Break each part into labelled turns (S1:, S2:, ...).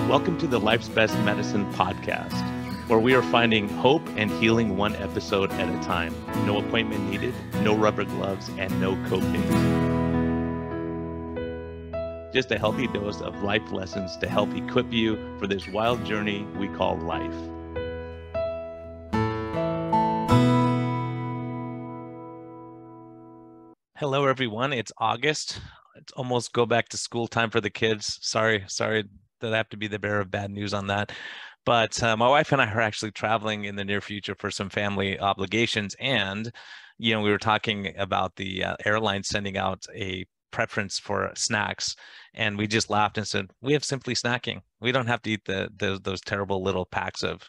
S1: Welcome to the Life's Best Medicine podcast, where we are finding hope and healing one episode at a time. No appointment needed, no rubber gloves, and no copay. Just a healthy dose of life lessons to help equip you for this wild journey we call life. Hello, everyone. It's August. It's almost go back to school time for the kids. Sorry that I have to be the bearer of bad news on that. But my wife and I are actually traveling in the near future for some family obligations. And, we were talking about the airline sending out a preference for snacks. And we just laughed and said, we have Simply Snacking. We don't have to eat those terrible little packs of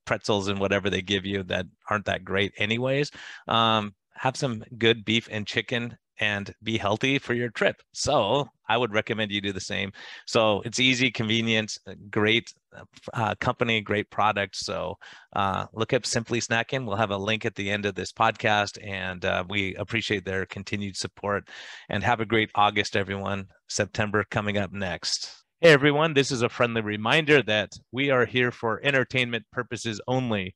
S1: pretzels and whatever they give you that aren't that great anyways. Have some good beef and chicken and be healthy for your trip. So I would recommend you do the same. So it's easy, convenient, great company, great product. So look up Simply Snacking. We'll have a link at the end of this podcast, and we appreciate their continued support. And have a great August, everyone. September coming up next. Hey, everyone. This is a friendly reminder that we are here for entertainment purposes only.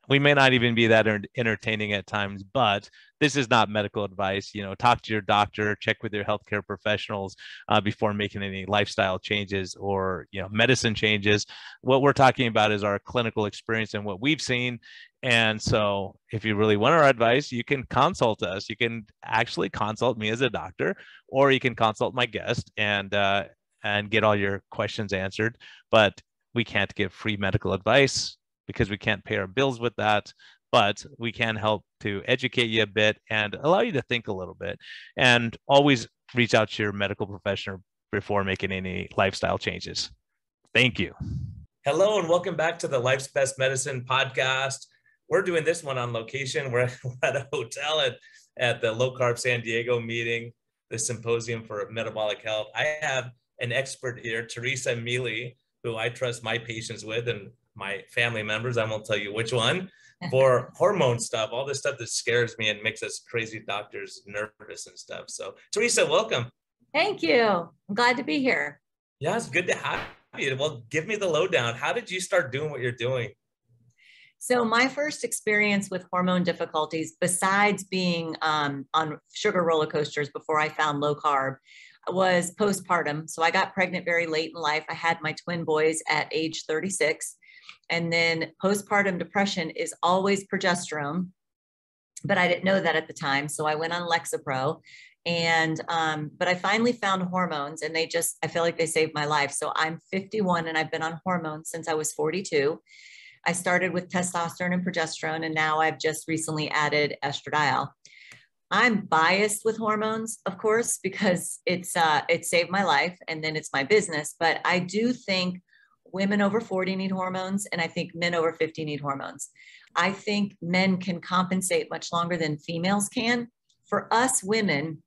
S1: We may not even be that entertaining at times, but this is not medical advice. Talk to your doctor, check with your healthcare professionals before making any lifestyle changes or, medicine changes. What we're talking about is our clinical experience and what we've seen. And so if you really want our advice, you can consult us. You can actually consult me as a doctor, or you can consult my guest and get all your questions answered. But we can't give free medical advice, because we can't pay our bills with that, but we can help to educate you a bit and allow you to think a little bit. And always reach out to your medical professional before making any lifestyle changes. Thank you. Hello, and welcome back to the Life's Best Medicine podcast. We're doing this one on location. We're at a hotel at the Low Carb San Diego meeting, the Symposium for Metabolic Health. I have an expert here, Teresa Mealy, who I trust my patients with, and my family members, I won't tell you which one, for hormone stuff, all this stuff that scares me and makes us crazy doctors nervous and stuff. So Teresa, welcome.
S2: Thank you. I'm glad to be here.
S1: Yeah, it's good to have you. Well, give me the lowdown. How did you start doing what you're doing?
S2: So my first experience with hormone difficulties, besides being on sugar roller coasters before I found low carb, was postpartum. So I got pregnant very late in life. I had my twin boys at age 36. And then postpartum depression is always progesterone, but I didn't know that at the time. So I went on Lexapro, but I finally found hormones, and I feel like they saved my life. So I'm 51 and I've been on hormones since I was 42. I started with testosterone and progesterone, and now I've just recently added estradiol. I'm biased with hormones, of course, because it saved my life, and then it's my business. But I do think women over 40 need hormones, and I think men over 50 need hormones. I think men can compensate much longer than females can. For us women,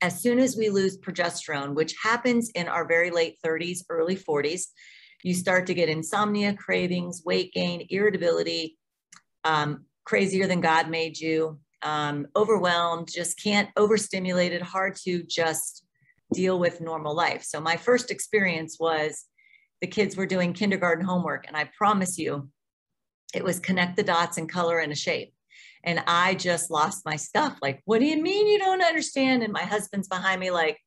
S2: as soon as we lose progesterone, which happens in our very late 30s, early 40s, you start to get insomnia, cravings, weight gain, irritability, crazier than God made you, overwhelmed, just can't, overstimulated, hard to just deal with normal life. So my first experience was the kids were doing kindergarten homework, and I promise you, it was connect the dots and color in a shape. And I just lost my stuff. Like, what do you mean you don't understand? And my husband's behind me like,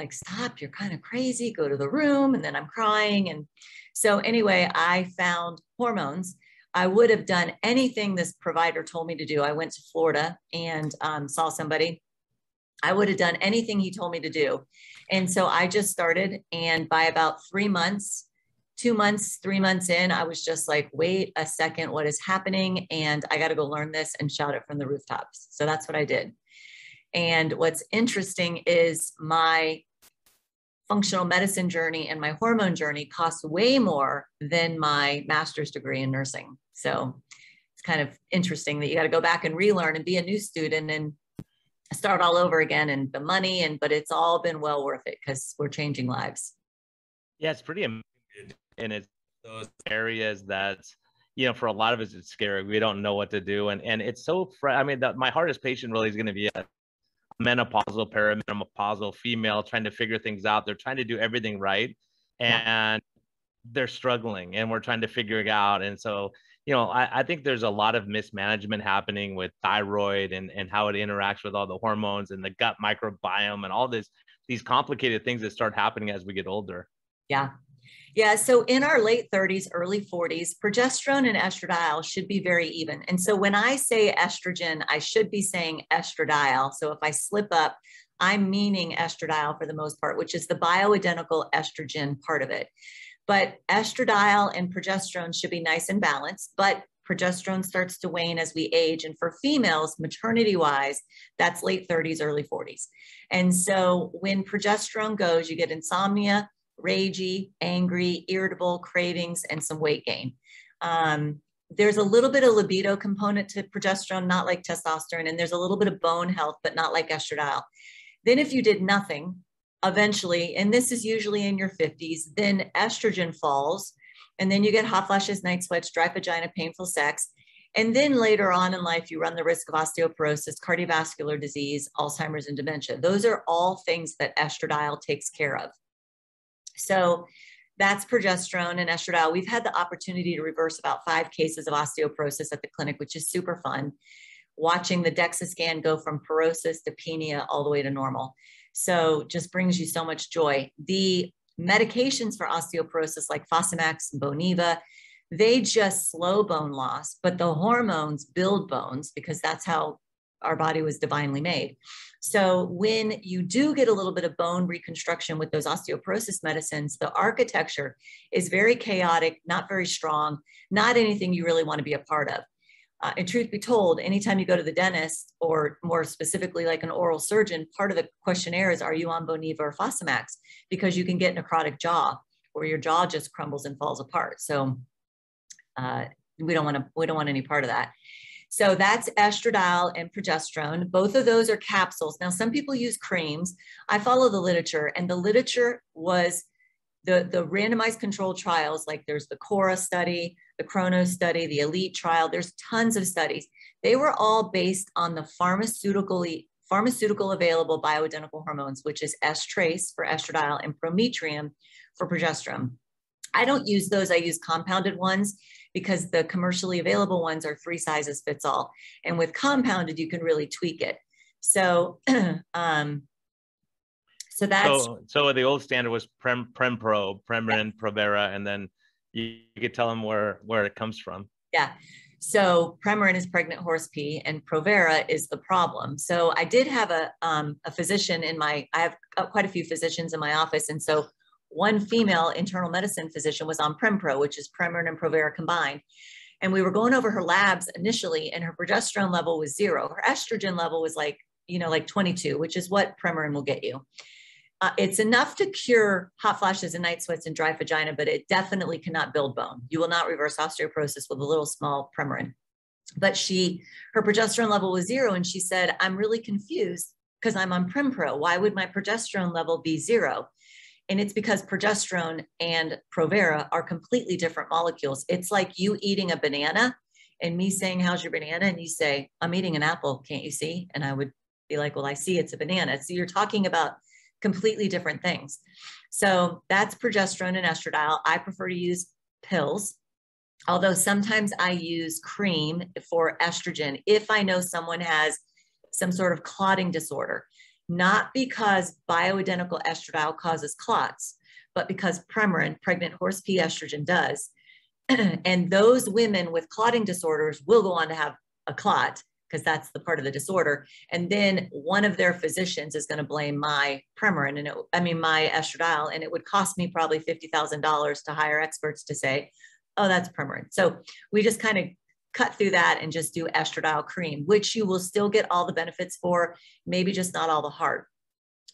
S2: stop, you're kind of crazy, go to the room. And then I'm crying. And so anyway, I found hormones. I would have done anything this provider told me to do. I went to Florida and saw somebody. I would have done anything he told me to do. And so I just started, and by about 3 months, 3 months in, I was just like, wait a second, what is happening? And I got to go learn this and shout it from the rooftops. So that's what I did. And what's interesting is my functional medicine journey and my hormone journey costs way more than my master's degree in nursing. So it's kind of interesting that you got to go back and relearn and be a new student and start all over again, and the money, but it's all been well worth it because we're changing lives.
S1: Yeah, it's pretty amazing. And it's those areas that, for a lot of us, it's scary. We don't know what to do. And it's so, my hardest patient really is going to be a menopausal, perimenopausal female trying to figure things out. They're trying to do everything right. and they're struggling and we're trying to figure it out. And so, I think there's a lot of mismanagement happening with thyroid and how it interacts with all the hormones and the gut microbiome and all these complicated things that start happening as we get older.
S2: Yeah. Yeah. So in our late 30s, early 40s, progesterone and estradiol should be very even. And so when I say estrogen, I should be saying estradiol. So if I slip up, I'm meaning estradiol for the most part, which is the bioidentical estrogen part of it. But estradiol and progesterone should be nice and balanced, but progesterone starts to wane as we age. And for females, maternity wise, that's late 30s, early 40s. And so when progesterone goes, you get insomnia, ragey, angry, irritable, cravings, and some weight gain. There's a little bit of libido component to progesterone, not like testosterone, and there's a little bit of bone health, but not like estradiol. Then if you did nothing, eventually, and this is usually in your 50s, then estrogen falls, and then you get hot flashes, night sweats, dry vagina, painful sex. And then later on in life, you run the risk of osteoporosis, cardiovascular disease, Alzheimer's, and dementia. Those are all things that estradiol takes care of. So that's progesterone and estradiol. We've had the opportunity to reverse about 5 cases of osteoporosis at the clinic, which is super fun. Watching the DEXA scan go from porosis to penia all the way to normal. So just brings you so much joy. The medications for osteoporosis like Fosamax and Boniva, they just slow bone loss, but the hormones build bones because that's how our body was divinely made. So when you do get a little bit of bone reconstruction with those osteoporosis medicines, the architecture is very chaotic, not very strong, not anything you really want to be a part of. And truth be told, anytime you go to the dentist, or more specifically like an oral surgeon, part of the questionnaire is, are you on Boniva or Fosamax? Because you can get necrotic jaw, or your jaw just crumbles and falls apart. So we don't want any part of that. So that's estradiol and progesterone. Both of those are capsules. Now, some people use creams. I follow the literature, and the literature was the randomized controlled trials, like there's the Cora study, the Chronos study, the Elite trial. There's tons of studies. They were all based on the pharmaceutical available bioidentical hormones, which is S-trace for estradiol and prometrium for progesterone. I don't use those. I use compounded ones because the commercially available ones are 3 sizes fits all. And with compounded, you can really tweak it. So, so that's...
S1: So the old standard was Prempro, Premarin, Provera, and then you could tell them where it comes from.
S2: Yeah. So Premarin is pregnant horse pee, and Provera is the problem. So I did have a physician I have quite a few physicians in my office. And so one female internal medicine physician was on Prempro, which is Premarin and Provera combined. And we were going over her labs initially, and her progesterone level was 0. Her estrogen level was like 22, which is what Premarin will get you. It's enough to cure hot flashes and night sweats and dry vagina, but it definitely cannot build bone. You will not reverse osteoporosis with a little small Premarin. But her progesterone level was 0. And she said, I'm really confused because I'm on Prempro. Why would my progesterone level be 0? And it's because progesterone and Provera are completely different molecules. It's like you eating a banana and me saying, how's your banana? And you say, I'm eating an apple, can't you see? And I would be like, well, I see it's a banana. So you're talking about completely different things. So that's progesterone and estradiol. I prefer to use pills, although sometimes I use cream for estrogen if I know someone has some sort of clotting disorder, not because bioidentical estradiol causes clots, but because Premarin, pregnant horse pea estrogen, does. And those women with clotting disorders will go on to have a clot, because that's the part of the disorder. And then one of their physicians is going to blame my Premarin and my estradiol, and it would cost me probably $50,000 to hire experts to say, oh, that's Premarin. So we just kind of cut through that and just do estradiol cream, which you will still get all the benefits for, maybe just not all the heart.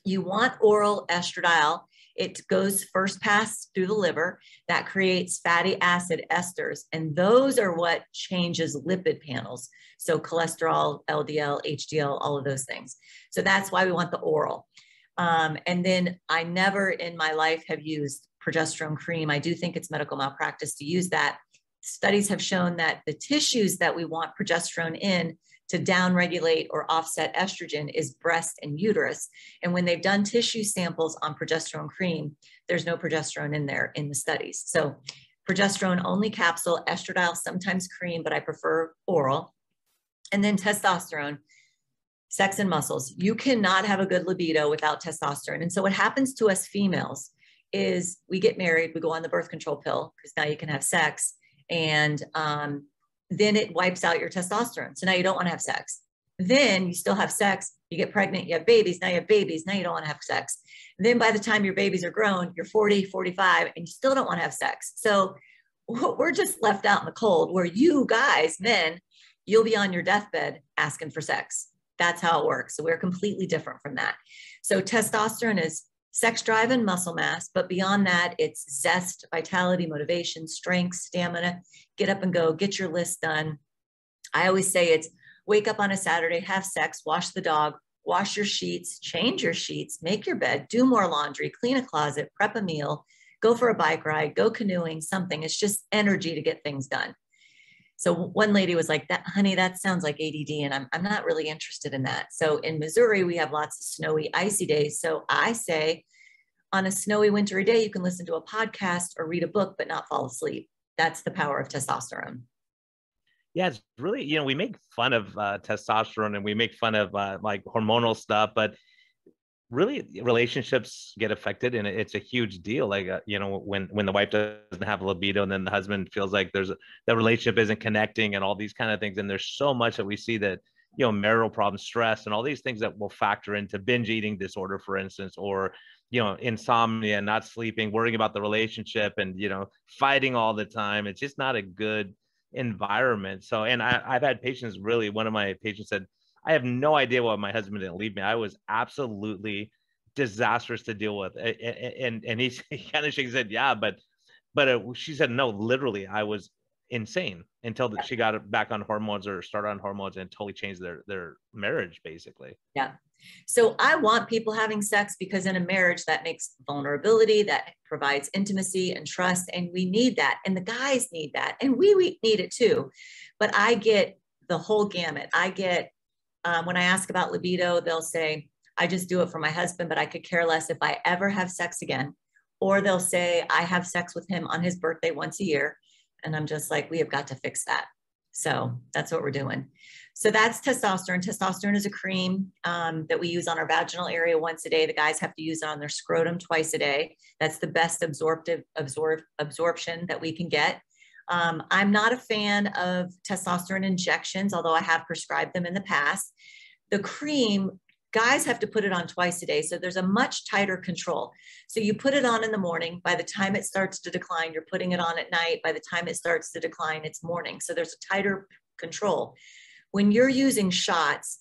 S2: You want oral estradiol. It goes first pass through the liver. That creates fatty acid esters. And those are what changes lipid panels. So cholesterol, LDL, HDL, all of those things. So that's why we want the oral. And then I never in my life have used progesterone cream. I do think it's medical malpractice to use that. Studies have shown that the tissues that we want progesterone in to downregulate or offset estrogen is breast and uterus. And when they've done tissue samples on progesterone cream, there's no progesterone in there in the studies. So progesterone only capsule, estradiol, sometimes cream, but I prefer oral. And then testosterone, sex and muscles. You cannot have a good libido without testosterone. And so what happens to us females is we get married, we go on the birth control pill because now you can have sex, and then it wipes out your testosterone. So now you don't want to have sex. Then you still have sex, you get pregnant, you have babies, now you have babies, now you don't want to have sex. And then by the time your babies are grown, you're 40, 45, and you still don't want to have sex. So we're just left out in the cold, where you guys, men, you'll be on your deathbed asking for sex. That's how it works. So we're completely different from that. So testosterone is sex drive and muscle mass, but beyond that, it's zest, vitality, motivation, strength, stamina, get up and go, get your list done. I always say it's wake up on a Saturday, have sex, wash the dog, wash your sheets, change your sheets, make your bed, do more laundry, clean a closet, prep a meal, go for a bike ride, go canoeing, something. It's just energy to get things done. So one lady was like, "That, honey, that sounds like ADD, and I'm not really interested in that." So in Missouri, we have lots of snowy, icy days. So I say on a snowy, wintry day, you can listen to a podcast or read a book, but not fall asleep. That's the power of testosterone.
S1: Yeah, it's really, we make fun of testosterone, and we make fun of like hormonal stuff, but really relationships get affected, and it's a huge deal. Like, when the wife doesn't have a libido, and then the husband feels like the relationship isn't connecting, and all these kind of things. And there's so much that we see that, marital problems, stress, and all these things that will factor into binge eating disorder, for instance, or, insomnia, not sleeping, worrying about the relationship, and, fighting all the time. It's just not a good environment. So, and I've had patients, really, one of my patients said, "I have no idea why my husband didn't leave me. I was absolutely disastrous to deal with." And he kind of shakes his head, "Yeah, but she said, no, literally, I was insane until she got back on hormones, or started on hormones, and totally changed their marriage, basically."
S2: Yeah. So I want people having sex, because in a marriage that makes vulnerability, that provides intimacy and trust. And we need that. And the guys need that. And we need it too. But I get the whole gamut. I get, when I ask about libido, they'll say, "I just do it for my husband, but I could care less if I ever have sex again." Or they'll say, "I have sex with him on his birthday once a year." And I'm just like, we have got to fix that. So that's what we're doing. So that's testosterone. Testosterone is a cream that we use on our vaginal area once a day. The guys have to use it on their scrotum twice a day. That's the best absorption that we can get. I'm not a fan of testosterone injections, although I have prescribed them in the past. The cream, guys have to put it on twice a day. So there's a much tighter control. So you put it on in the morning. By the time it starts to decline, you're putting it on at night. By the time it starts to decline, it's morning. So there's a tighter control. When you're using shots,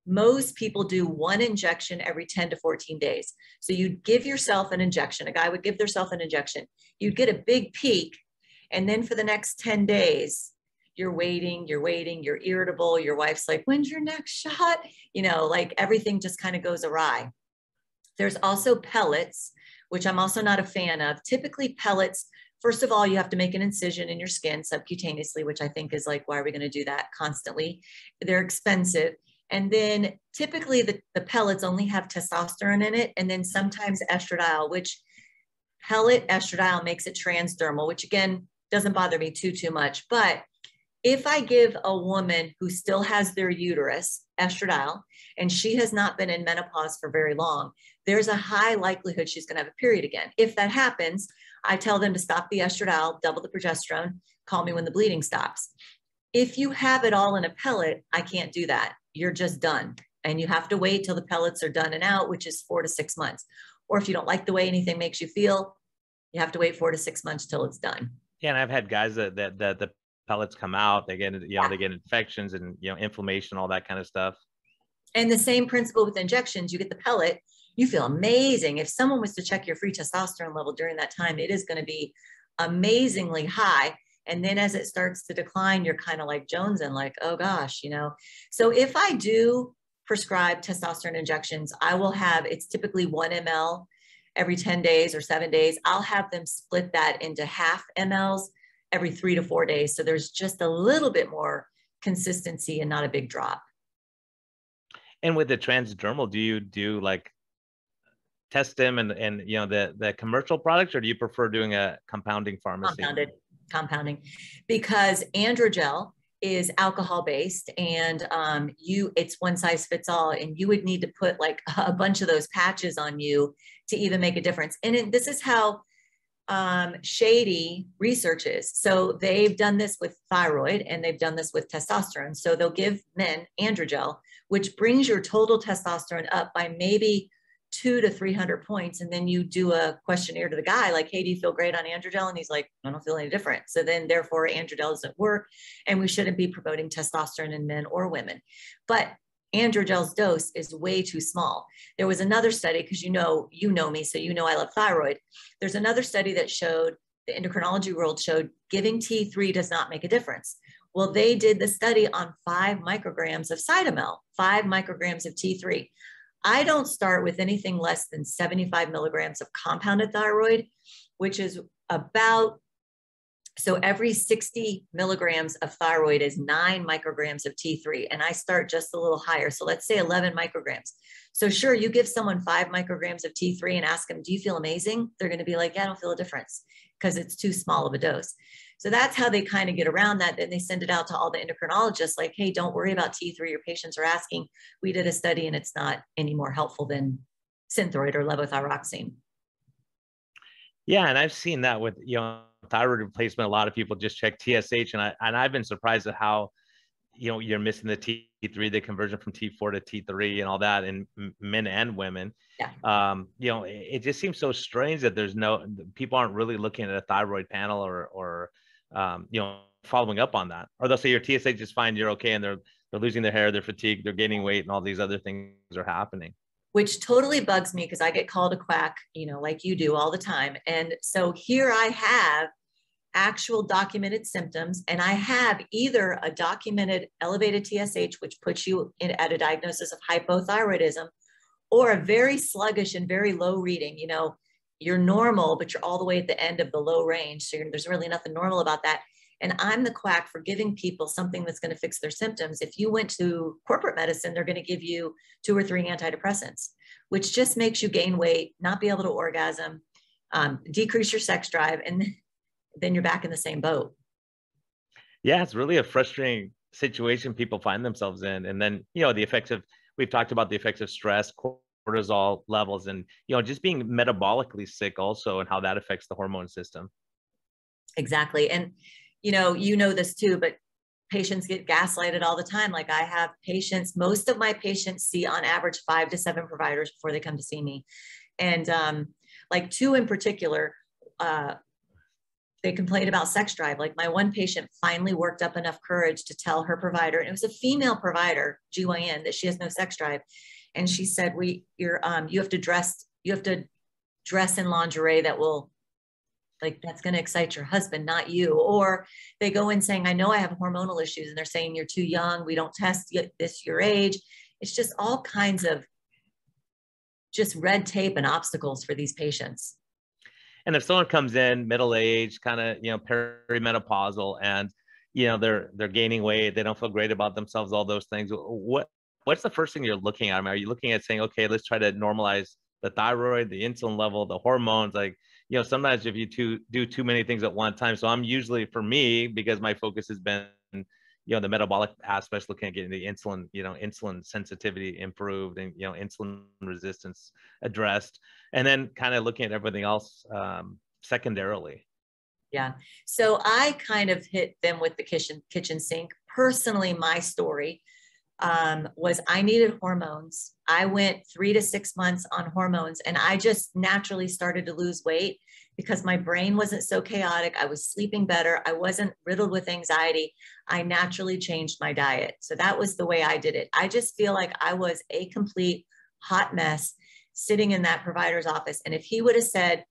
S2: most people do one injection every 10 to 14 days. So you'd give yourself an injection. A guy would give themselves an injection. You'd get a big peak. And then for the next 10 days, you're waiting, you're irritable. Your wife's like, "When's your next shot?" Like everything just kind of goes awry. There's also pellets, which I'm also not a fan of. Typically pellets, first of all, you have to make an incision in your skin subcutaneously, which I think is like, why are we going to do that constantly? They're expensive. And then typically the pellets only have testosterone in it. And then sometimes estradiol, which pellet estradiol makes it transdermal, which again, doesn't bother me too much. But if I give a woman who still has their uterus estradiol, and she has not been in menopause for very long, there's a high likelihood she's going to have a period again. If that happens, I tell them to stop the estradiol, double the progesterone, call me when the bleeding stops. If you have it all in a pellet, I can't do that. You're just done. And you have to wait till the pellets are done and out, which is 4 to 6 months. Or if you don't like the way anything makes you feel, you have to wait 4 to 6 months till it's done.
S1: Yeah, and I've had guys that the pellets come out, they get they get infections and inflammation, all that kind of stuff.
S2: And the same principle with injections. You get the pellet, you feel amazing. If someone was to check your free testosterone level during that time, it is going to be amazingly high. And then as it starts to decline, you're kind of like jonesing, like, oh gosh, So if I do prescribe testosterone injections, I will have, it's typically 1 ml every 10 days or 7 days. I'll have them split that into half mLs every 3 to 4 days. So there's just a little bit more consistency and not a big drop.
S1: And with the transdermal, do you do like test them and you know the commercial products, or do you prefer doing a compounding pharmacy?
S2: Compounding, because androgel is alcohol based, and it's one size fits all, and you would need to put like a bunch of those patches on you to even make a difference. And this is how shady research is. So they've done this with thyroid and they've done this with testosterone. So they'll give men androgel, which brings your total testosterone up by maybe 200 to 300 points. And then you do a questionnaire to the guy like, hey, do you feel great on androgel? And he's like, I don't feel any different. So then therefore androgel doesn't work, and we shouldn't be promoting testosterone in men or women. But androgel's dose is way too small. There was another study, because you know me, so you know I love thyroid. There's another study that showed, the endocrinology world showed, giving T3 does not make a difference. Well, they did the study on 5 micrograms of cytomel, 5 micrograms of T3. I don't start with anything less than 75 milligrams of compounded thyroid, which is about, so every 60 milligrams of thyroid is 9 micrograms of T3. And I start just a little higher. So let's say 11 micrograms. So sure, you give someone 5 micrograms of T3 and ask them, do you feel amazing? They're going to be like, yeah, I don't feel a difference, because it's too small of a dose. So that's how they kind of get around that. Then they send it out to all the endocrinologists like, hey, don't worry about T3. Your patients are asking. We did a study and it's not any more helpful than Synthroid or levothyroxine.
S1: Yeah, and I've seen that with, you know, thyroid replacement. A lot of people just check TSH, and I've been surprised at how, you know, you're missing the T3, the conversion from T4 to T3 and all that in men and women.
S2: Yeah.
S1: You know, it just seems so strange that people aren't really looking at a thyroid panel or you know, following up on that. Or they'll say your TSH is fine, you're okay, and they're losing their hair, they're fatigued, they're gaining weight, and all these other things are happening.
S2: Which totally bugs me, because I get called a quack, you know, like you do all the time. And so here I have actual documented symptoms, and I have either a documented elevated TSH, which puts you at a diagnosis of hypothyroidism, or a very sluggish and very low reading. You know, you're normal, but you're all the way at the end of the low range. So there's really nothing normal about that. And I'm the quack for giving people something that's going to fix their symptoms. If you went to corporate medicine, they're going to give you 2 or 3 antidepressants, which just makes you gain weight, not be able to orgasm, decrease your sex drive, and then you're back in the same boat.
S1: Yeah, it's really a frustrating situation people find themselves in. And then, you know, we've talked about the effects of stress, cortisol levels, and, you know, just being metabolically sick also, and how that affects the hormone system.
S2: Exactly. And, you know this too, but patients get gaslighted all the time. Like I have patients, most of my patients see on average 5 to 7 providers before they come to see me. And like 2 in particular, they complained about sex drive. Like my one patient finally worked up enough courage to tell her provider, and it was a female provider, GYN, that she has no sex drive. And she said, you have to dress in lingerie that will, like, that's going to excite your husband, not you. Or they go in saying, I know I have hormonal issues, and they're saying you're too young, we don't test this your age. It's just all kinds of just red tape and obstacles for these patients.
S1: And if someone comes in middle age, kind of, you know, perimenopausal, and, you know, they're gaining weight, they don't feel great about themselves, all those things, what's the first thing you're looking at? I mean, are you looking at saying, okay, let's try to normalize the thyroid, the insulin level, the hormones? Like, you know, sometimes if you do too many things at one time. So I'm usually, for me, because my focus has been, you know, the metabolic aspects, looking at getting the insulin, you know, insulin sensitivity improved, and, you know, insulin resistance addressed, and then kind of looking at everything else secondarily.
S2: Yeah. So I kind of hit them with the kitchen sink. Personally, my story was I needed hormones. I went 3 to 6 months on hormones, and I just naturally started to lose weight because my brain wasn't so chaotic. I was sleeping better. I wasn't riddled with anxiety. I naturally changed my diet. So that was the way I did it. I just feel like I was a complete hot mess sitting in that provider's office. And if he would have said,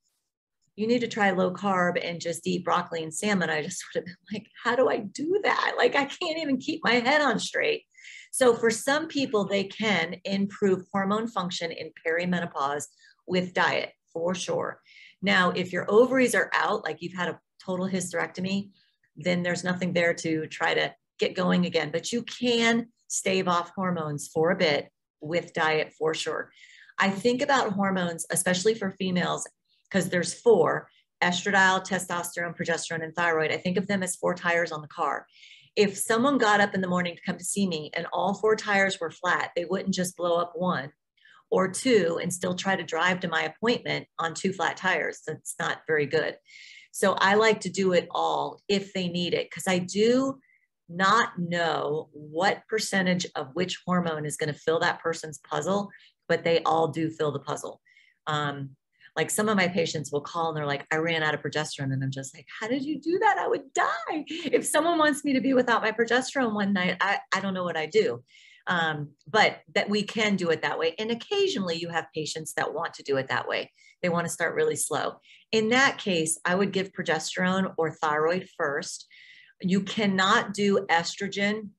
S2: you need to try low carb and just eat broccoli and salmon, I just would have been like, how do I do that? Like, I can't even keep my head on straight. So for some people, they can improve hormone function in perimenopause with diet, for sure. Now, if your ovaries are out, like you've had a total hysterectomy, then there's nothing there to try to get going again, but you can stave off hormones for a bit with diet for sure. I think about hormones, especially for females, because there's 4: estradiol, testosterone, progesterone, and thyroid. I think of them as 4 tires on the car. If someone got up in the morning to come to see me and all 4 tires were flat, they wouldn't just blow up 1 or 2 and still try to drive to my appointment on 2 flat tires. That's not very good. So I like to do it all if they need it, because I do not know what percentage of which hormone is going to fill that person's puzzle, but they all do fill the puzzle. Like some of my patients will call and they're like, I ran out of progesterone. And I'm just like, how did you do that? I would die. If someone wants me to be without my progesterone one night, I don't know what I do. But that we can do it that way. And occasionally you have patients that want to do it that way. They want to start really slow. In that case, I would give progesterone or thyroid first. You cannot do estrogen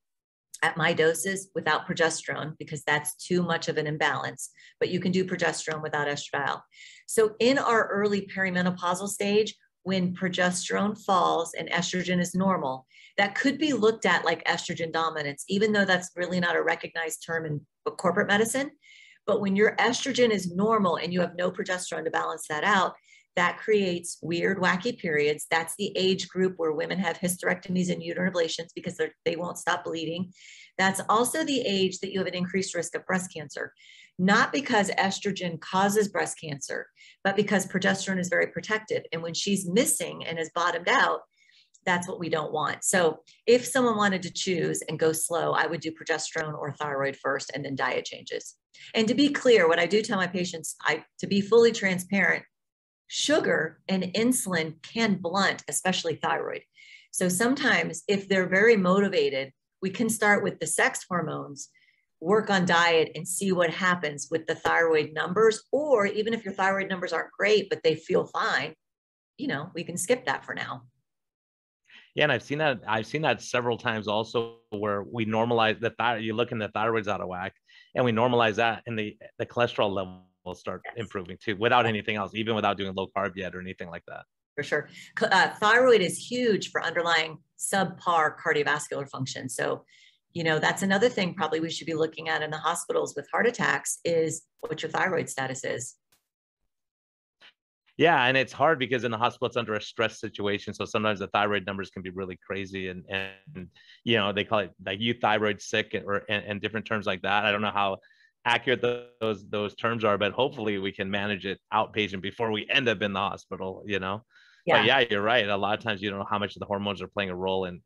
S2: at my doses without progesterone because that's too much of an imbalance, but you can do progesterone without estradiol. So in our early perimenopausal stage, when progesterone falls and estrogen is normal, that could be looked at like estrogen dominance, even though that's really not a recognized term in corporate medicine. But when your estrogen is normal and you have no progesterone to balance that out, that creates weird, wacky periods. That's the age group where women have hysterectomies and uterine ablations because they won't stop bleeding. That's also the age that you have an increased risk of breast cancer, not because estrogen causes breast cancer, but because progesterone is very protective. And when she's missing and is bottomed out, that's what we don't want. So if someone wanted to choose and go slow, I would do progesterone or thyroid first and then diet changes. And to be clear, what I do tell my patients, to be fully transparent, sugar and insulin can blunt, especially thyroid. So sometimes if they're very motivated, we can start with the sex hormones, work on diet and see what happens with the thyroid numbers. Or even if your thyroid numbers aren't great, but they feel fine, we can skip that for now.
S1: Yeah, and I've seen that several times also, where we normalize the thyroid. You look and the thyroid's out of whack, and we normalize that, and the cholesterol level will start improving too, without anything else, even without doing low carb yet or anything like that.
S2: For sure. Thyroid is huge for underlying subpar cardiovascular function. So, that's another thing probably we should be looking at in the hospitals with heart attacks is what your thyroid status is.
S1: Yeah, and it's hard because in the hospital it's under a stress situation, so sometimes the thyroid numbers can be really crazy, and they call it like euthyroid sick and different terms like that. I don't know how accurate those terms are, but hopefully we can manage it outpatient before we end up in the hospital. Yeah. But yeah, you're right. A lot of times you don't know how much of the hormones are playing a role in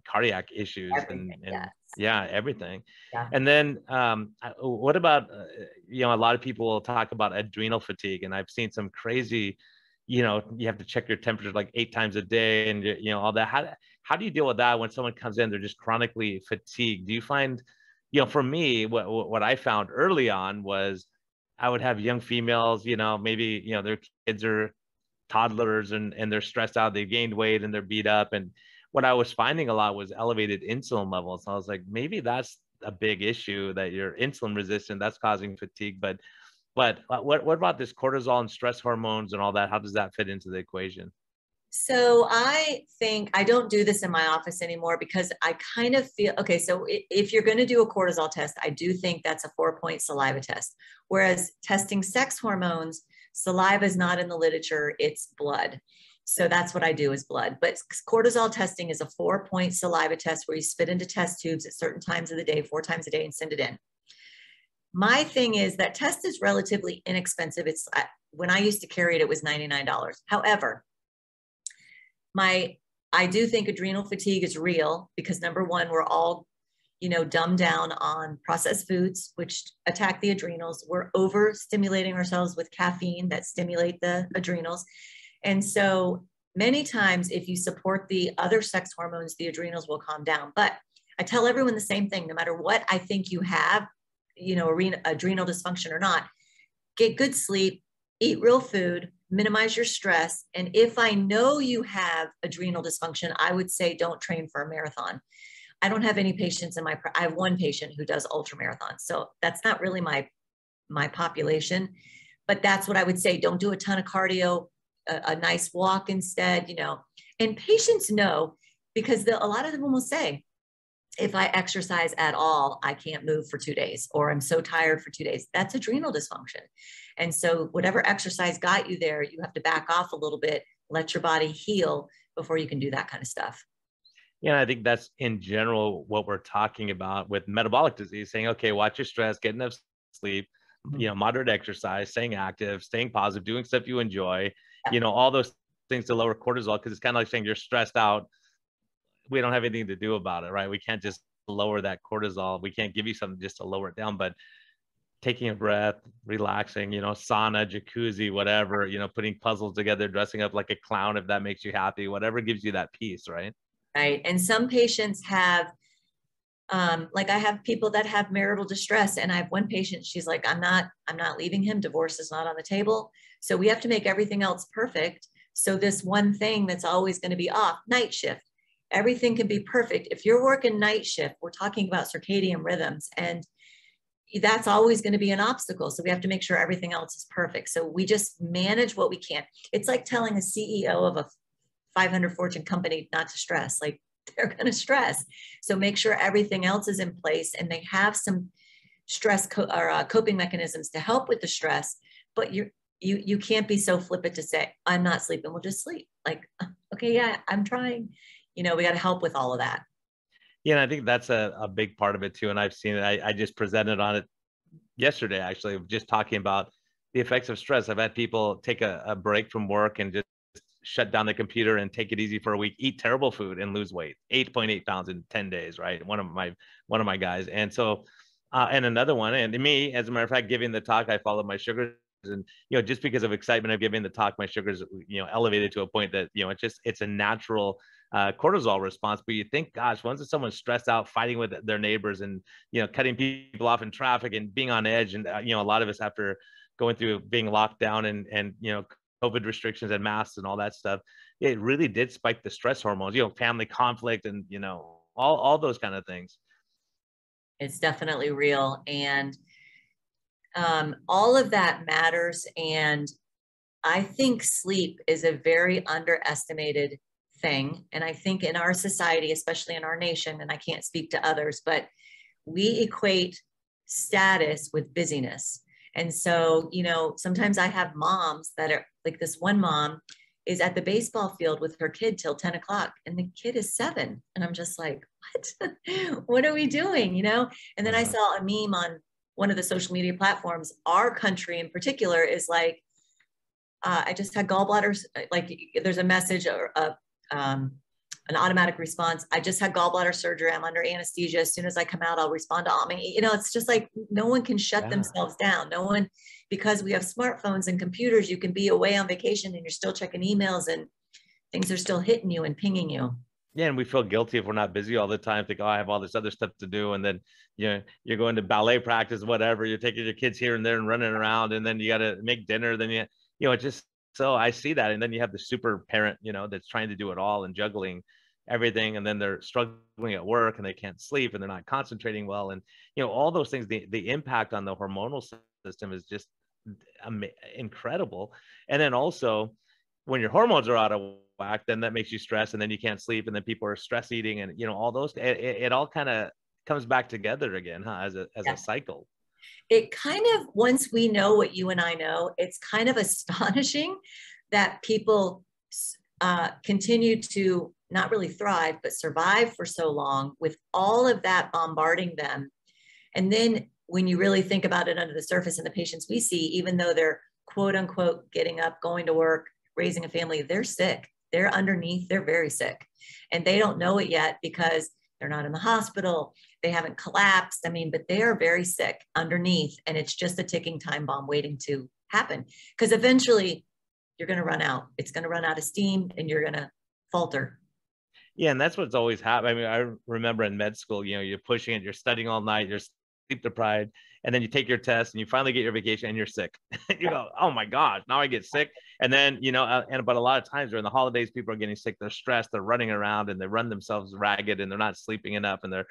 S1: cardiac issues. Everything, and yeah, everything.
S2: Yeah.
S1: And then what about a lot of people will talk about adrenal fatigue, and I've seen some crazy, you have to check your temperature like 8 times a day, and all that. How do you deal with that when someone comes in, they're just chronically fatigued? Do you find, for me, what I found early on was I would have young females, maybe their kids are toddlers and they're stressed out, they gained weight and they're beat up, and what I was finding a lot was elevated insulin levels. I was like, maybe that's a big issue, that you're insulin resistant, that's causing fatigue. But what about this cortisol and stress hormones and all that? How does that fit into the equation?
S2: So I think I don't do this in my office anymore because I kind of feel, okay, so if you're going to do a cortisol test, I do think that's a 4-point saliva test. Whereas testing sex hormones, saliva is not in the literature, it's blood. So that's what I do is blood. But cortisol testing is a 4-point saliva test where you spit into test tubes at certain times of the day, 4 times a day, and send it in. My thing is that test is relatively inexpensive. When I used to carry it, it was $99. However, I do think adrenal fatigue is real because number one, we're all, dumbed down on processed foods, which attack the adrenals. We're overstimulating ourselves with caffeine that stimulate the adrenals. And so many times if you support the other sex hormones, the adrenals will calm down. But I tell everyone the same thing, no matter what I think you have, adrenal dysfunction or not, get good sleep, eat real food, minimize your stress. And if I know you have adrenal dysfunction, I would say don't train for a marathon. I don't have any patients I have one patient who does ultra marathons. So that's not really my population, but that's what I would say. Don't do a ton of cardio, a nice walk instead, and patients know because a lot of them will say, if I exercise at all, I can't move for 2 days, or I'm so tired for 2 days. That's adrenal dysfunction. And so whatever exercise got you there, you have to back off a little bit, let your body heal before you can do that kind of stuff.
S1: Yeah, I think that's in general what we're talking about with metabolic disease, saying, okay, watch your stress, get enough sleep, moderate exercise, staying active, staying positive, doing stuff you enjoy, all those things to lower cortisol, because it's kind of like saying you're stressed out. We don't have anything to do about it, right? We can't just lower that cortisol. We can't give you something just to lower it down, but taking a breath, relaxing, sauna, jacuzzi, whatever, putting puzzles together, dressing up like a clown, if that makes you happy, whatever gives you that peace, right?
S2: Right. And some patients have, like I have people that have marital distress, and I have one patient, she's like, I'm not leaving him. Divorce is not on the table. So we have to make everything else perfect. So this one thing that's always going to be off, night shift, everything can be perfect. If you're working night shift, we're talking about circadian rhythms, and that's always going to be an obstacle. So we have to make sure everything else is perfect. So we just manage what we can. It's like telling a CEO of a 500 Fortune company not to stress. Like, they're going to stress. So make sure everything else is in place, and they have some stress coping mechanisms to help with the stress. But you can't be so flippant to say, I'm not sleeping, we'll just sleep. Like, okay, yeah, I'm trying. We got to help with all of that.
S1: Yeah, and I think that's a big part of it too. And I've seen it. I just presented on it yesterday, actually, just talking about the effects of stress. I've had people take a break from work and just shut down the computer and take it easy for a week, eat terrible food and lose weight, 8.8 pounds in 10 days, right? One of my guys. And so, and another one, and me, as a matter of fact, giving the talk, I followed my sugars, and, just because of excitement of giving the talk, my sugars, elevated to a point that, it's a natural cortisol response. But you think, gosh, once someone's stressed out, fighting with their neighbors, and cutting people off in traffic and being on edge, and a lot of us, after going through being locked down and COVID restrictions and masks and all that stuff, it really did spike the stress hormones, family conflict, and all those kind of things.
S2: It's definitely real, and all of that matters. And I think sleep is a very underestimated thing. And I think in our society, especially in our nation, and I can't speak to others, but we equate status with busyness. And so, sometimes I have moms that are like, this one mom is at the baseball field with her kid till 10 o'clock, and the kid is 7. And I'm just like, what? What are we doing? And then I saw a meme on one of the social media platforms. Our country in particular is like, I just had gallbladders. Like, there's a message or an automatic response. I just had gallbladder surgery. I'm under anesthesia. As soon as I come out, I'll respond to all my, it's just like, no one can shut themselves down. No one, because we have smartphones and computers, you can be away on vacation and you're still checking emails, and things are still hitting you and pinging you.
S1: Yeah, and we feel guilty if we're not busy all the time. Think, oh, I have all this other stuff to do, and then you're going to ballet practice, whatever. You're taking your kids here and there and running around, and then you got to make dinner. Then it just, so I see that, and then you have the super parent, that's trying to do it all and juggling everything, and then they're struggling at work and they can't sleep and they're not concentrating well, and all those things. The impact on the hormonal system is just incredible. And then also, when your hormones are out of whack, then that makes you stress, and then you can't sleep, and then people are stress eating, and all those. It all kind of comes back together again, as a cycle.
S2: It kind of, once we know what you and I know, it's kind of astonishing that people continue to not really thrive, but survive for so long with all of that bombarding them. And then when you really think about it under the surface, and the patients we see, even though they're quote unquote getting up, going to work, raising a family, they're sick. They're underneath, they're very sick. And they don't know it yet because they're not in the hospital. They haven't collapsed. I mean, but they are very sick underneath, and it's just a ticking time bomb waiting to happen, because eventually you're going to run out. It's going to run out of steam, and you're going to falter.
S1: Yeah, and that's what's always happened. I mean, I remember in med school, you're pushing it, you're studying all night, you're sleep deprived, and then you take your test and you finally get your vacation and you're sick. You go, oh my gosh, now I get sick. And then, but a lot of times during the holidays, people are getting sick, they're stressed, they're running around, and they run themselves ragged, and they're not sleeping enough, and they're,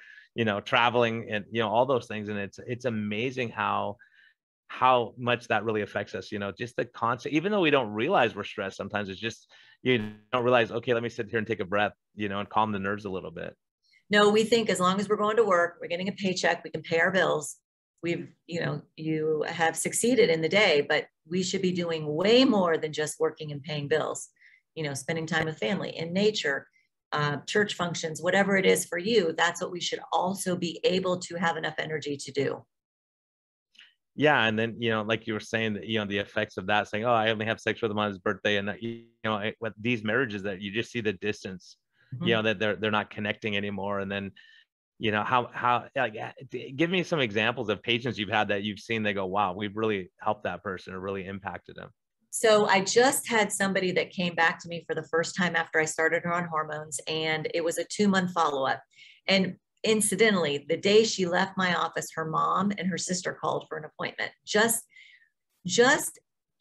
S1: traveling, and, all those things. And it's amazing how how much that really affects us, just the constant, even though we don't realize we're stressed, sometimes it's just, you don't realize, okay, let me sit here and take a breath, and calm the nerves a little bit.
S2: No, we think as long as we're going to work, we're getting a paycheck, we can pay our bills. You have succeeded in the day, but we should be doing way more than just working and paying bills, spending time with family, in nature, church functions, whatever it is for you. That's what we should also be able to have enough energy to do.
S1: Yeah. And then, like you were saying that, the effects of that, saying, oh, I only have sex with him on his birthday. And, with these marriages that you just see the distance,
S2: Mm-hmm.
S1: that they're not connecting anymore. And then, how like, give me some examples of patients you've had that you've seen, they go, wow, we've really helped that person or really impacted them.
S2: So I just had somebody that came back to me for the first time after I started her on hormones, and it was a 2-month follow-up. And incidentally, the day she left my office, her mom and her sister called for an appointment. Just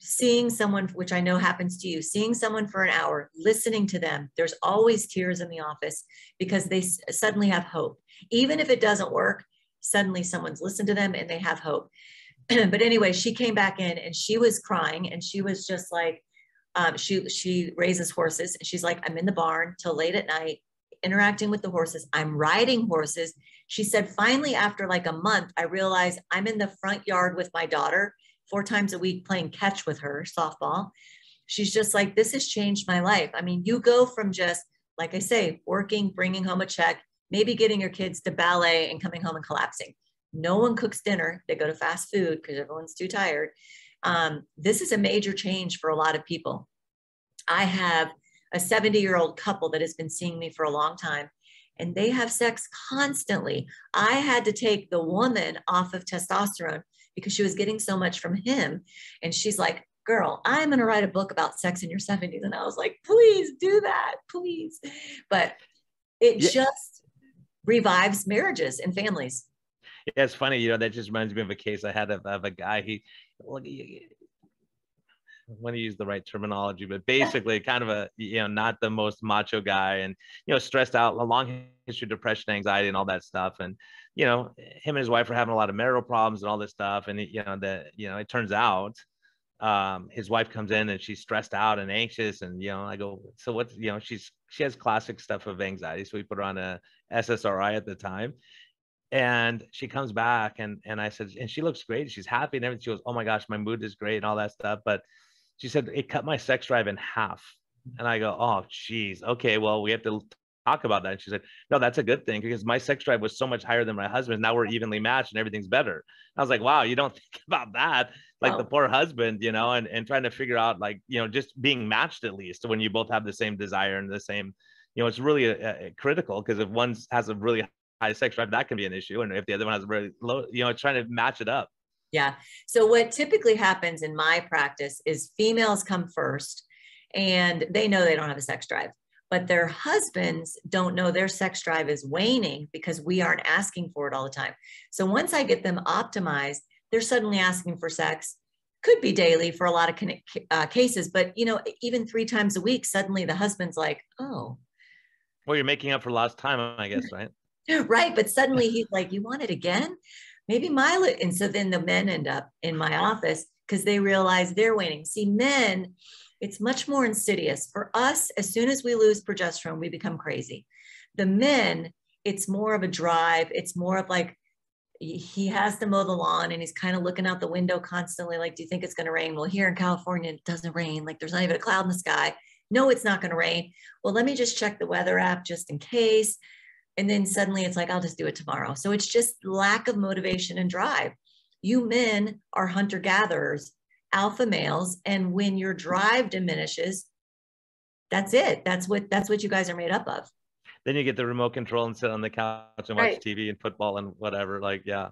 S2: seeing someone, which I know happens to you, seeing someone for an hour, listening to them, there's always tears in the office because they suddenly have hope. Even if it doesn't work, suddenly someone's listened to them and they have hope. But anyway, she came back in and she was crying, and she was just like, she raises horses, and she's like, I'm in the barn till late at night, interacting with the horses. I'm riding horses. She said, finally, after like a month, I realized I'm in the front yard with my daughter 4 times a week playing catch with her, softball. She's just like, this has changed my life. I mean, you go from just, like I say, working, bringing home a check, maybe getting your kids to ballet and coming home and collapsing. No one cooks dinner. They go to fast food because everyone's too tired. This is a major change for a lot of people. I have a 70-year-old couple that has been seeing me for a long time, and they have sex constantly. I had to take the woman off of testosterone because she was getting so much from him. And she's like, girl, I'm going to write a book about sex in your 70s. And I was like, please do that, please. But it just revives marriages and families.
S1: Yeah, it's funny, that just reminds me of a case I had of a guy. I want to use the right terminology, but basically kind of a, not the most macho guy, and, stressed out, a long history of depression, anxiety, and all that stuff. And, him and his wife are having a lot of marital problems and all this stuff. And, it turns out his wife comes in and she's stressed out and anxious. And, I go, so what's, she has classic stuff of anxiety. So we put her on a SSRI at the time. And she comes back and I said, and she looks great. She's happy and everything. She goes, oh my gosh, my mood is great and all that stuff. But she said, it cut my sex drive in half. And I go, oh, geez. Okay, well, we have to talk about that. And she said, no, that's a good thing because my sex drive was so much higher than my husband's. Now we're evenly matched and everything's better. And I was like, wow, you don't think about that. Like the poor husband, and trying to figure out like, just being matched at least when you both have the same desire and the same, it's really critical because if one has a really high sex drive, that can be an issue. And if the other one has a very low, trying to match it up.
S2: Yeah. So what typically happens in my practice is females come first and they know they don't have a sex drive, but their husbands don't know their sex drive is waning because we aren't asking for it all the time. So once I get them optimized, they're suddenly asking for sex. Could be daily for a lot of cases, but even 3 times a week, suddenly the husband's like, oh.
S1: Well, you're making up for lost time, I guess, right?
S2: Right. But suddenly he's like, you want it again? Maybe and so then the men end up in my office because they realize they're waning. See, men, it's much more insidious. For us, as soon as we lose progesterone, we become crazy. The men, it's more of a drive. It's more of like, he has to mow the lawn and he's kind of looking out the window constantly. Like, do you think it's going to rain? Well, here in California, it doesn't rain. Like there's not even a cloud in the sky. No, it's not going to rain. Well, let me just check the weather app just in case. And then suddenly it's like, I'll just do it tomorrow. So it's just lack of motivation and drive. You men are hunter-gatherers, alpha males. And when your drive diminishes, that's it. That's what you guys are made up of.
S1: Then you get the remote control and sit on the couch and watch TV and football and whatever. Like, yeah.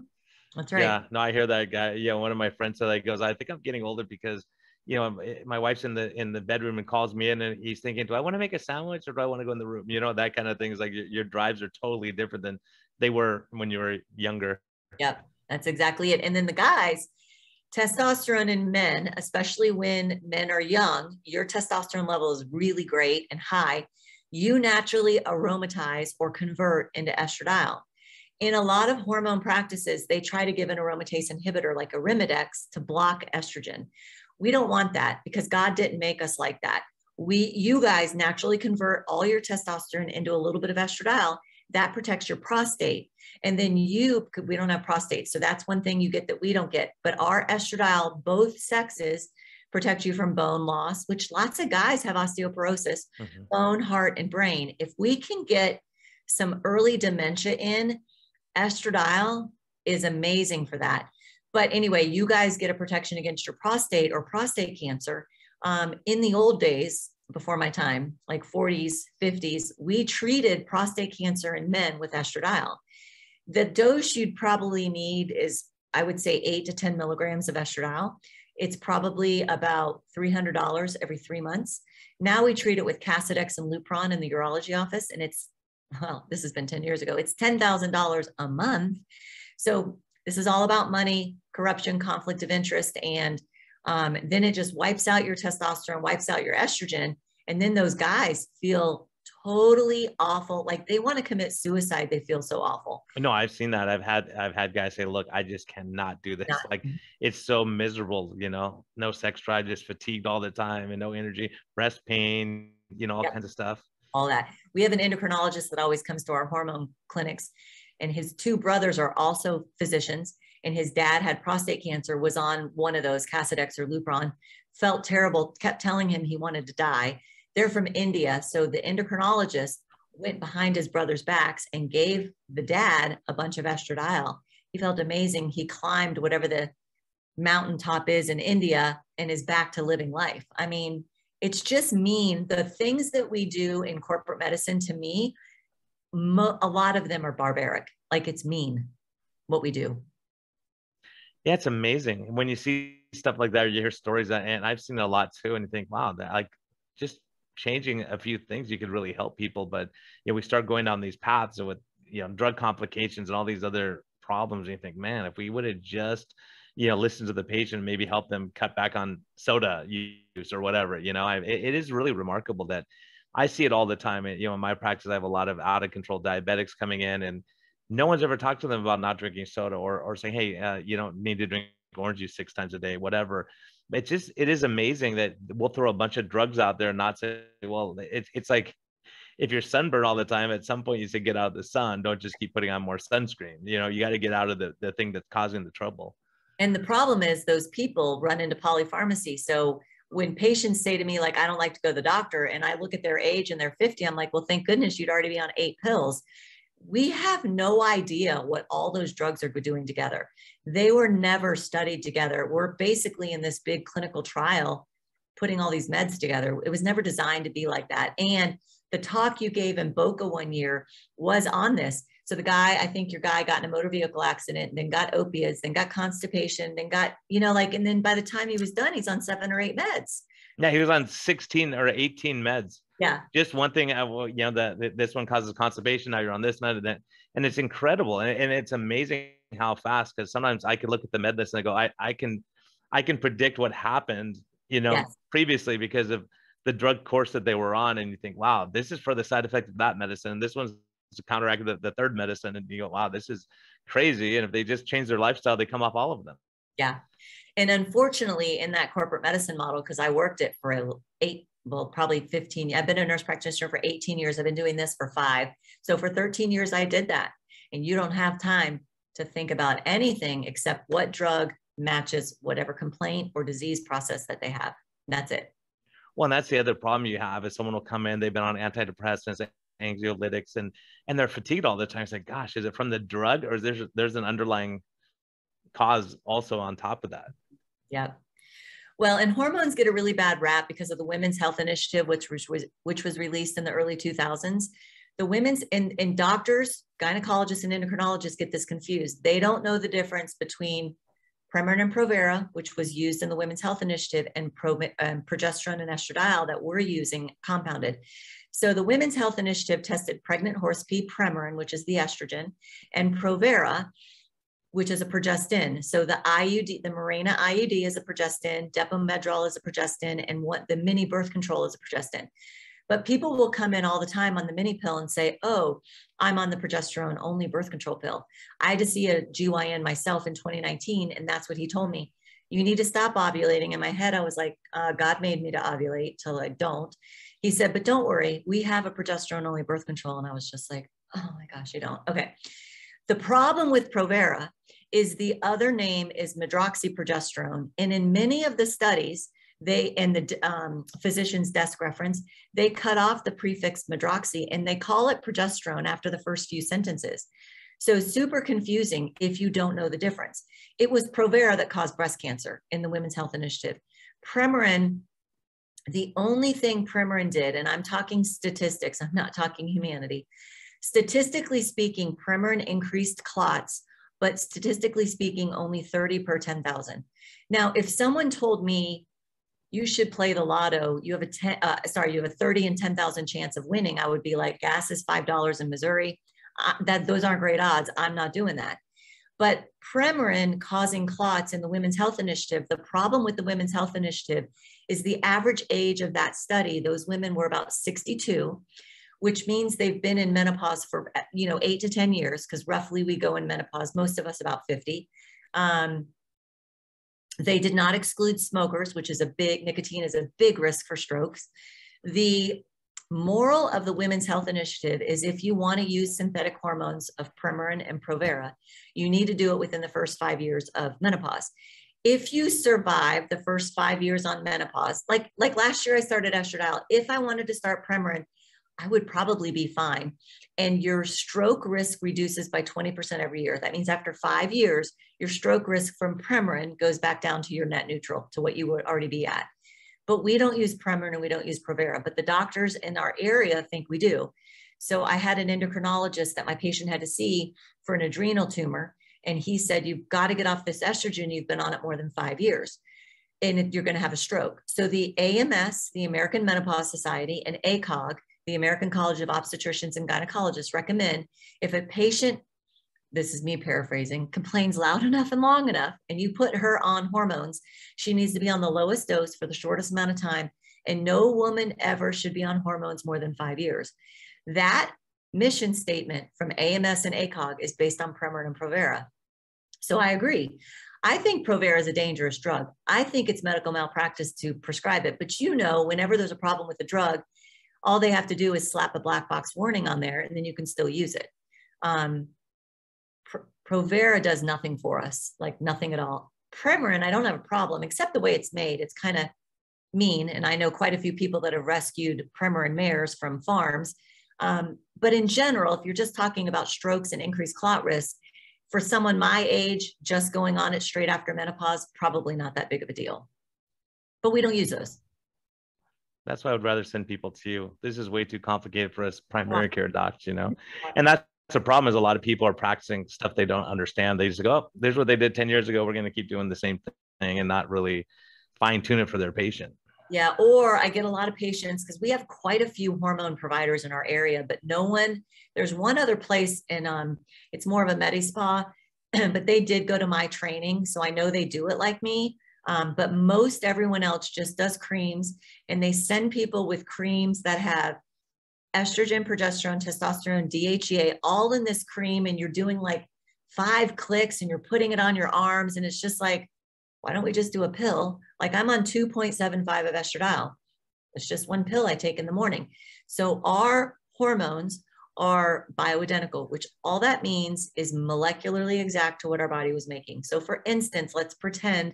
S2: That's right.
S1: Yeah. No, I hear that guy. One of my friends said, goes, I think I'm getting older because my wife's in the bedroom and calls me in and he's thinking, do I want to make a sandwich or do I want to go in the room? That kind of thing is like your drives are totally different than they were when you were younger.
S2: Yep. That's exactly it. And then the guys, testosterone in men, especially when men are young, your testosterone level is really great and high. You naturally aromatize or convert into estradiol. In a lot of hormone practices, they try to give an aromatase inhibitor like Arimidex to block estrogen. We don't want that because God didn't make us like that. You guys naturally convert all your testosterone into a little bit of estradiol. That protects your prostate. And then we don't have prostate. So that's one thing you get that we don't get. But our estradiol, both sexes, protect you from bone loss, which lots of guys have osteoporosis, bone, heart, and brain. If we can get some early dementia in, estradiol is amazing for that. But anyway, you guys get a protection against your prostate or prostate cancer. In the old days, before my time, like 40s, 50s, we treated prostate cancer in men with estradiol. The dose you'd probably need is, I would say, 8 to 10 milligrams of estradiol. It's probably about $300 every 3 months. Now we treat it with Casodex and Lupron in the urology office, and it's, well, this has been 10 years ago. It's $10,000 a month. So this is all about money, corruption, conflict of interest, and then it just wipes out your testosterone, wipes out your estrogen. And then those guys feel totally awful. Like they want to commit suicide. They feel so awful.
S1: No, I've seen that. I've had guys say, look, I just cannot do this. Like it's so miserable, you know, no sex drive, just fatigued all the time and no energy, breast pain, you know, all kinds of stuff.
S2: All that. We have an endocrinologist that always comes to our hormone clinics, and his 2 brothers are also physicians. And his dad had prostate cancer, was on one of those, Casodex or Lupron, felt terrible, kept telling him he wanted to die. They're from India. So the endocrinologist went behind his brother's backs and gave the dad a bunch of estradiol. He felt amazing. He climbed whatever the mountaintop is in India and is back to living life. I mean, it's just mean. The things that we do in corporate medicine, to me, a lot of them are barbaric. Like it's mean what we do.
S1: Yeah, it's amazing when you see stuff like that, or you hear stories that, and I've seen it a lot too, and you think, wow, that like just changing a few things, you could really help people. But you know, we start going down these paths with, you know, drug complications and all these other problems, and you think, man, if we would have just, you know, listened to the patient, maybe help them cut back on soda use or whatever, you know, it is really remarkable that I see it all the time. And, you know, in my practice, I have a lot of out of control diabetics coming in, and no one's ever talked to them about not drinking soda or saying, hey, you don't need to drink orange juice 6 times a day, whatever. It is amazing that we'll throw a bunch of drugs out there and not say, well, it's like, if you're sunburned all the time, at some point you say, get out of the sun. Don't just keep putting on more sunscreen. You know, you got to get out of the thing that's causing the trouble.
S2: And the problem is those people run into polypharmacy. So when patients say to me, like, I don't like to go to the doctor, and I look at their age and they're 50, I'm like, well, thank goodness you'd already be on 8 pills. We have no idea what all those drugs are doing together. They were never studied together. We're basically in this big clinical trial putting all these meds together. It was never designed to be like that. And the talk you gave in Boca one year was on this. So the guy, I think your guy got in a motor vehicle accident, then got opiates, then got constipation, then got, you know, like, and then by the time he was done, he's on 7 or 8 meds.
S1: Yeah, he was on 16 or 18 meds.
S2: Yeah.
S1: Just one thing, you know, that this one causes constipation. Now you're on this med, and it's incredible, and it's amazing how fast. Because sometimes I could look at the med list and I go, I can predict what happened, you know, previously because of the drug course that they were on, and you think, wow, this is for the side effect of that medicine. This one's to counteract the third medicine, and you go, wow, this is crazy. And if they just change their lifestyle, they come off all of them.
S2: Yeah. And unfortunately, in that corporate medicine model, because I worked it for probably 15. I've been a nurse practitioner for 18 years. I've been doing this for 5. So for 13 years, I did that. And you don't have time to think about anything except what drug matches whatever complaint or disease process that they have. That's it.
S1: Well, and that's the other problem you have is someone will come in, they've been on antidepressants, anxiolytics, and they're fatigued all the time. It's like, gosh, is it from the drug, or is there's an underlying cause also on top of that?
S2: Yeah. Well, and hormones get a really bad rap because of the Women's Health Initiative, which was released in the early 2000s. The women's and doctors, gynecologists, and endocrinologists get this confused. They don't know the difference between Premarin and Provera, which was used in the Women's Health Initiative, and progesterone and estradiol that we're using compounded. So the Women's Health Initiative tested pregnant horse pea Premarin, which is the estrogen, and Provera, which is a progestin. So the IUD, the Mirena IUD is a progestin, Depomedrol is a progestin, and the mini birth control is a progestin. But people will come in all the time on the mini pill and say, oh, I'm on the progesterone only birth control pill. I had to see a GYN myself in 2019, and that's what he told me. You need to stop ovulating. In my head, I was like, God made me to ovulate till I don't. He said, but don't worry, we have a progesterone only birth control. And I was just like, oh my gosh, you don't. Okay. The problem with Provera is the other name is medroxyprogesterone. And in many of the studies, they, in the physician's desk reference, they cut off the prefix medroxy and they call it progesterone after the first few sentences. So super confusing if you don't know the difference. It was Provera that caused breast cancer in the Women's Health Initiative. Premarin, the only thing Premarin did, and I'm talking statistics, I'm not talking humanity. Statistically speaking, Premarin increased clots, but statistically speaking, only 30 per 10,000. Now, if someone told me you should play the lotto, you have a 30 in 10,000 chance of winning, I would be like, gas is $5 in Missouri. Those aren't great odds. I'm not doing that. But Premarin causing clots in the Women's Health Initiative, the problem with the Women's Health Initiative is the average age of that study, those women were about 62, which means they've been in menopause for 8 to 10 years, because roughly we go in menopause, most of us about 50. They did not exclude smokers, which is nicotine is a big risk for strokes. The moral of the Women's Health Initiative is if you want to use synthetic hormones of Premarin and Provera, you need to do it within the first 5 years of menopause. If you survive the first 5 years on menopause, like last year I started estradiol, if I wanted to start Premarin, I would probably be fine. And your stroke risk reduces by 20% every year. That means after 5 years, your stroke risk from Premarin goes back down to your net neutral, to what you would already be at. But we don't use Premarin and we don't use Provera, but the doctors in our area think we do. So I had an endocrinologist that my patient had to see for an adrenal tumor. And he said, you've got to get off this estrogen. You've been on it more than 5 years and you're going to have a stroke. So the AMS, the American Menopause Society, and ACOG, the American College of Obstetricians and Gynecologists, recommend if a patient, this is me paraphrasing, complains loud enough and long enough, and you put her on hormones, she needs to be on the lowest dose for the shortest amount of time. And no woman ever should be on hormones more than 5 years. That mission statement from AMS and ACOG is based on Premarin and Provera. So I agree. I think Provera is a dangerous drug. I think it's medical malpractice to prescribe it. But whenever there's a problem with the drug, all they have to do is slap a black box warning on there and then you can still use it. Provera does nothing for us, like nothing at all. Premarin, I don't have a problem, except the way it's made. It's kind of mean. And I know quite a few people that have rescued Premarin mares from farms. But in general, if you're just talking about strokes and increased clot risk, for someone my age, just going on it straight after menopause, probably not that big of a deal. But we don't use those.
S1: That's why I would rather send people to you. This is way too complicated for us primary care docs, And that's the problem, is a lot of people are practicing stuff they don't understand. They just go, oh, there's what they did 10 years ago. We're going to keep doing the same thing and not really fine tune it for their patient.
S2: Yeah. Or I get a lot of patients, because we have quite a few hormone providers in our area, but there's one other place and it's more of a med spa, but they did go to my training. So I know they do it like me. But most everyone else just does creams, and they send people with creams that have estrogen, progesterone, testosterone, DHEA, all in this cream. And you're doing like 5 clicks and you're putting it on your arms. And it's just like, why don't we just do a pill? Like I'm on 2.75 of estradiol. It's just one pill I take in the morning. So our hormones are bioidentical, which all that means is molecularly exact to what our body was making. So for instance, let's pretend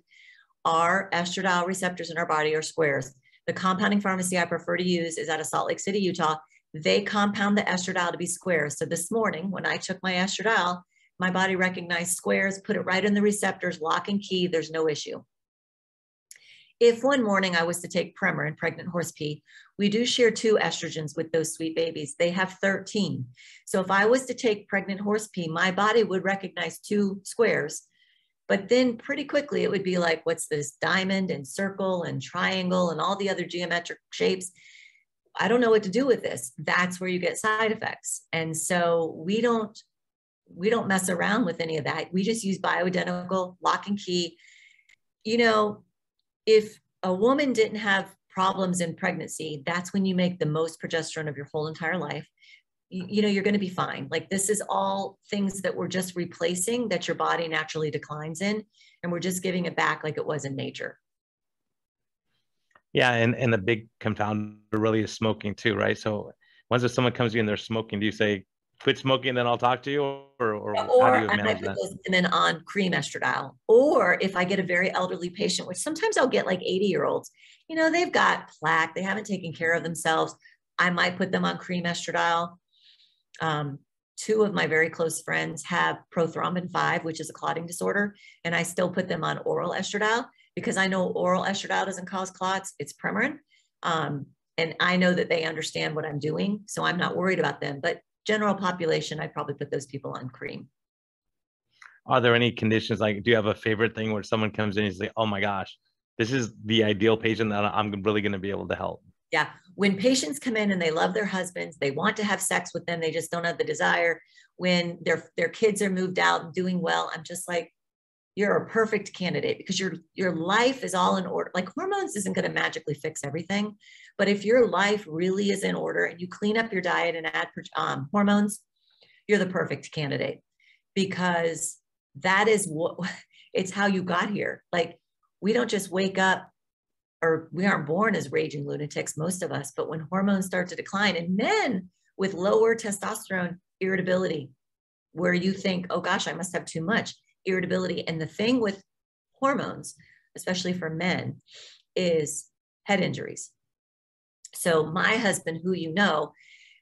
S2: our estradiol receptors in our body are squares. The compounding pharmacy I prefer to use is out of Salt Lake City, Utah. They compound the estradiol to be squares. So this morning, when I took my estradiol, my body recognized squares, put it right in the receptors, lock and key, there's no issue. If one morning I was to take Premarin, pregnant horse pee, we do share 2 estrogens with those sweet babies. They have 13. So if I was to take pregnant horse pee, my body would recognize 2 squares. But then pretty quickly it would be like, what's this diamond and circle and triangle and all the other geometric shapes? I don't know what to do with this. That's where you get side effects. And so we don't mess around with any of that. We just use bioidentical, lock and key. If a woman didn't have problems in pregnancy, that's when you make the most progesterone of your whole entire life. You know, you're going to be fine. Like, this is all things that we're just replacing that your body naturally declines in, and we're just giving it back like it was in nature.
S1: Yeah, and the big compounder really is smoking too, right? So once someone comes to you and they're smoking, do you say, quit smoking, then I'll talk to you, or how do you
S2: I
S1: manage
S2: might put
S1: that?
S2: those women on cream estradiol. Or if I get a very elderly patient, which sometimes I'll get like 80-year-olds, you know, they've got plaque, they haven't taken care of themselves, I might put them on cream estradiol. Two of my very close friends have prothrombin 5, which is a clotting disorder, and I still put them on oral estradiol because I know oral estradiol doesn't cause clots, it's Premarin. And I know that they understand what I'm doing, so I'm not worried about them. But general population, I'd probably put those people on cream.
S1: Are there any conditions, like, do you have a favorite thing where someone comes in and you say, oh my gosh, this is the ideal patient that I'm really going to be able to help?
S2: Yeah. When patients come in and they love their husbands, they want to have sex with them, they just don't have the desire. When their kids are moved out and doing well, I'm just like, you're a perfect candidate because your life is all in order. Like, hormones isn't going to magically fix everything, but if your life really is in order and you clean up your diet and add hormones, you're the perfect candidate, because that is what it's how you got here. Like, we don't just wake up, or we aren't born as raging lunatics, most of us, but when hormones start to decline, and men with lower testosterone, irritability, where you think, oh gosh, I must have too much, irritability. And the thing with hormones, especially for men, is head injuries. So my husband, who you know,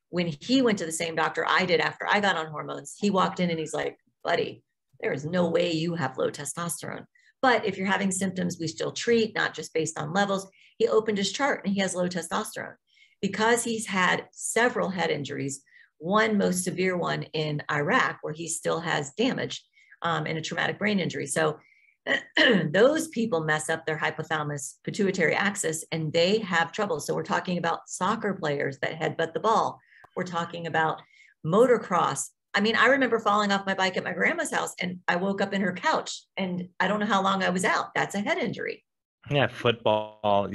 S2: when he went to the same doctor I did after I got on hormones, he walked in and he's like, buddy, there is no way you have low testosterone. But if you're having symptoms, we still treat, not just based on levels. He opened his chart and he has low testosterone because he's had several head injuries, one most severe one in Iraq, where he still has damage and a traumatic brain injury. So those people mess up their hypothalamus pituitary axis and they have trouble. So we're talking about soccer players that headbutt the ball. We're talking about motocross. I mean, I remember falling off my bike at my grandma's house and I woke up in her couch and I don't know how long I was out. That's a head injury.
S1: Yeah, football,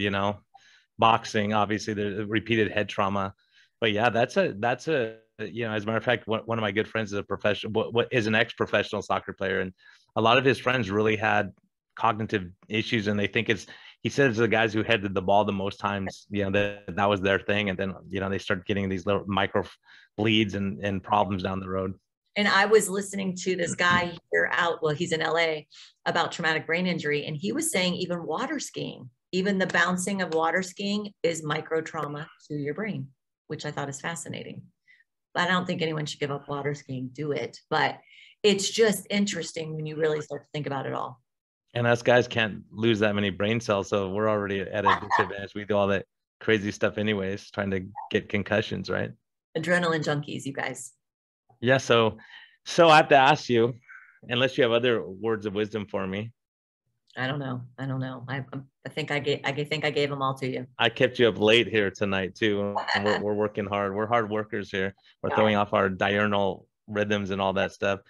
S1: boxing, obviously the repeated head trauma. But yeah, that's a as a matter of fact, one of my good friends is a professional, what is an ex-professional soccer player, and a lot of his friends really had cognitive issues, and they think he says the guys who headed the ball the most times, that was their thing, and then they start getting these little micro bleeds and problems down the road.
S2: And I was listening to this guy here he's in LA, about traumatic brain injury, and he was saying even water skiing, even the bouncing of water skiing is micro trauma to your brain, which I thought is fascinating. I don't think anyone should give up water skiing, do it. But it's just interesting when you really start to think about it all.
S1: And us guys can't lose that many brain cells, so we're already at a disadvantage. We do all that crazy stuff anyways, trying to get concussions, right?
S2: Adrenaline junkies, you guys.
S1: Yeah, so I have to ask you, unless you have other words of wisdom for me.
S2: I don't know. I think I gave them all to you.
S1: I kept you up late here tonight too. And we're working hard. We're hard workers here. We're throwing off our diurnal rhythms and all that stuff.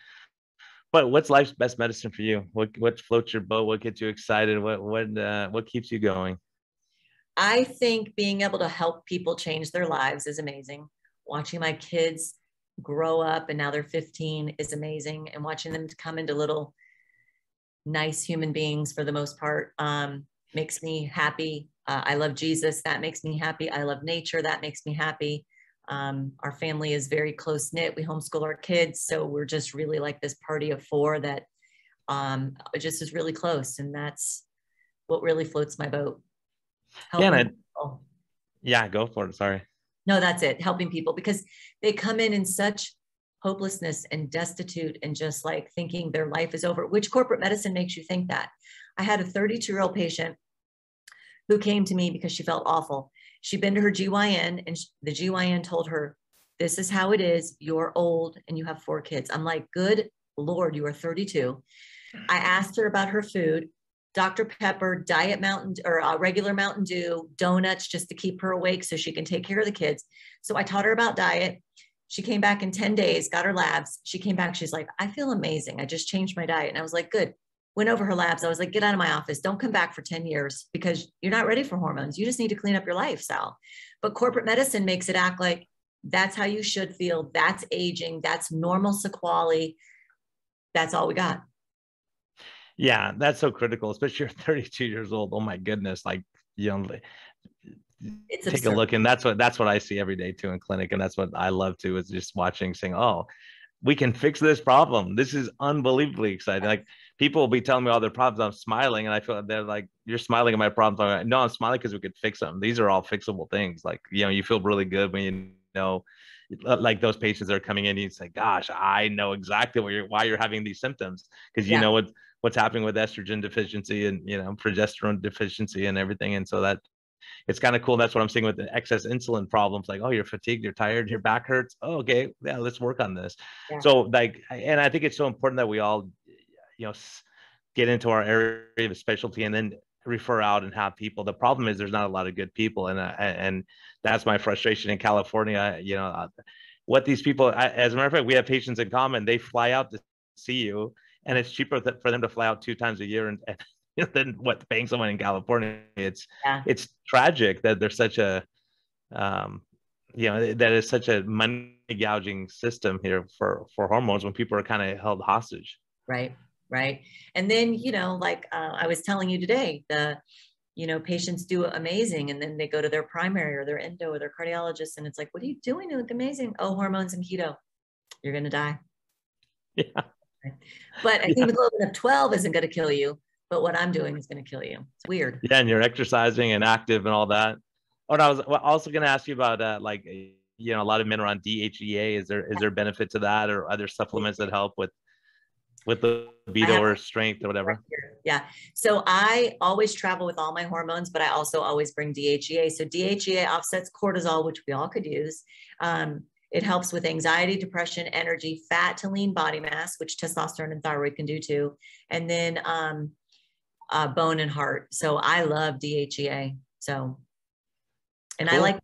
S1: But what's life's best medicine for you? What floats your boat? What gets you excited? What keeps you going?
S2: I think being able to help people change their lives is amazing. Watching my kids grow up and now they're 15 is amazing, and watching them come into little nice human beings for the most part makes me happy. I love Jesus. That makes me happy. I love nature. That makes me happy. Our family is very close knit. We homeschool our kids. So we're just really like this party of four that just is really close. And that's what really floats my boat.
S1: Yeah, go for it. Sorry.
S2: No, that's it. Helping people, because they come in such hopelessness and destitute and just like thinking their life is over, which corporate medicine makes you think that. I had a 32-year-old patient who came to me because she felt awful. She'd been to her GYN and the GYN told her, this is how it is. You're old and you have 4 kids. I'm like, good Lord, you are 32. I asked her about her food, Dr. Pepper, diet Mountain or regular Mountain Dew, donuts, just to keep her awake so she can take care of the kids. So I taught her about diet. She came back in 10 days, got her labs. She came back. She's like, I feel amazing. I just changed my diet. And I was like, good. went over her labs. I was like, get out of my office. Don't come back for 10 years because you're not ready for hormones. You just need to clean up your life, Sal. But corporate medicine makes it act like that's how you should feel. That's aging. That's normal sequelae. That's all we got.
S1: Yeah, that's so critical, especially you're 32 years old. Oh my goodness. Like, you know,
S2: It's
S1: take a
S2: absurd.
S1: look. And that's what I see every day too in clinic. And that's what I love to is just watching, saying, oh, we can fix this problem. This is unbelievably exciting. Like people will be telling me all their problems. I'm smiling and I feel like they're like, you're smiling at my problems. I'm like, no, I'm smiling because we could fix them. These are all fixable things. Like, you know, you feel really good when you know, like those patients are coming in and you say, gosh, I know exactly why you're having these symptoms. Because you
S2: Yeah.
S1: know what's happening with estrogen deficiency and, you know, progesterone deficiency and everything. And so that it's kind of cool. That's what I'm seeing with the excess insulin problems. Like, oh, you're fatigued, you're tired, your back hurts. Oh, okay, yeah, let's work on this.
S2: Yeah.
S1: So like, and I think it's so important that we all, you know, get into our area of specialty and then refer out and have people. The problem is there's not a lot of good people, and that's my frustration in California. You know, what these people, as a matter of fact, we have patients in common. They fly out to see you, and it's cheaper for them to fly out 2 times a year and than what paying someone in California.
S2: Yeah.
S1: It's tragic that there's such a you know, that is such a money gouging system here for hormones when people are kind of held hostage.
S2: Right. Right. And then, you know, like I was telling you today, patients do amazing. And then they go to their primary or their endo or their cardiologist. And it's like, what are you doing? You look amazing. Oh, hormones and keto. You're going to die.
S1: Yeah.
S2: But a hemoglobin of 12 isn't going to kill you. But what I'm doing is going to kill you. It's weird.
S1: Yeah. And you're exercising and active and all that. Oh, and I was also going to ask you about like, you know, a lot of men are on DHEA. Is there benefit to that or other supplements that help with the libido or strength or whatever?
S2: Yeah. So I always travel with all my hormones, but I also always bring DHEA. So DHEA offsets cortisol, which we all could use. It helps with anxiety, depression, energy, fat to lean body mass, which testosterone and thyroid can do too. And then bone and heart. So I love DHEA. So, and cool. I like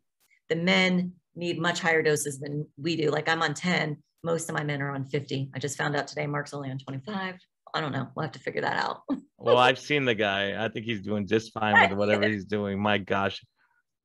S2: the men need much higher doses than we do. Like I'm on 10. Most of my men are on 50. I just found out today Mark's only on 25. I don't know. We'll have to figure that out.
S1: Well, I've seen the guy. I think he's doing just fine with whatever he's doing. My gosh,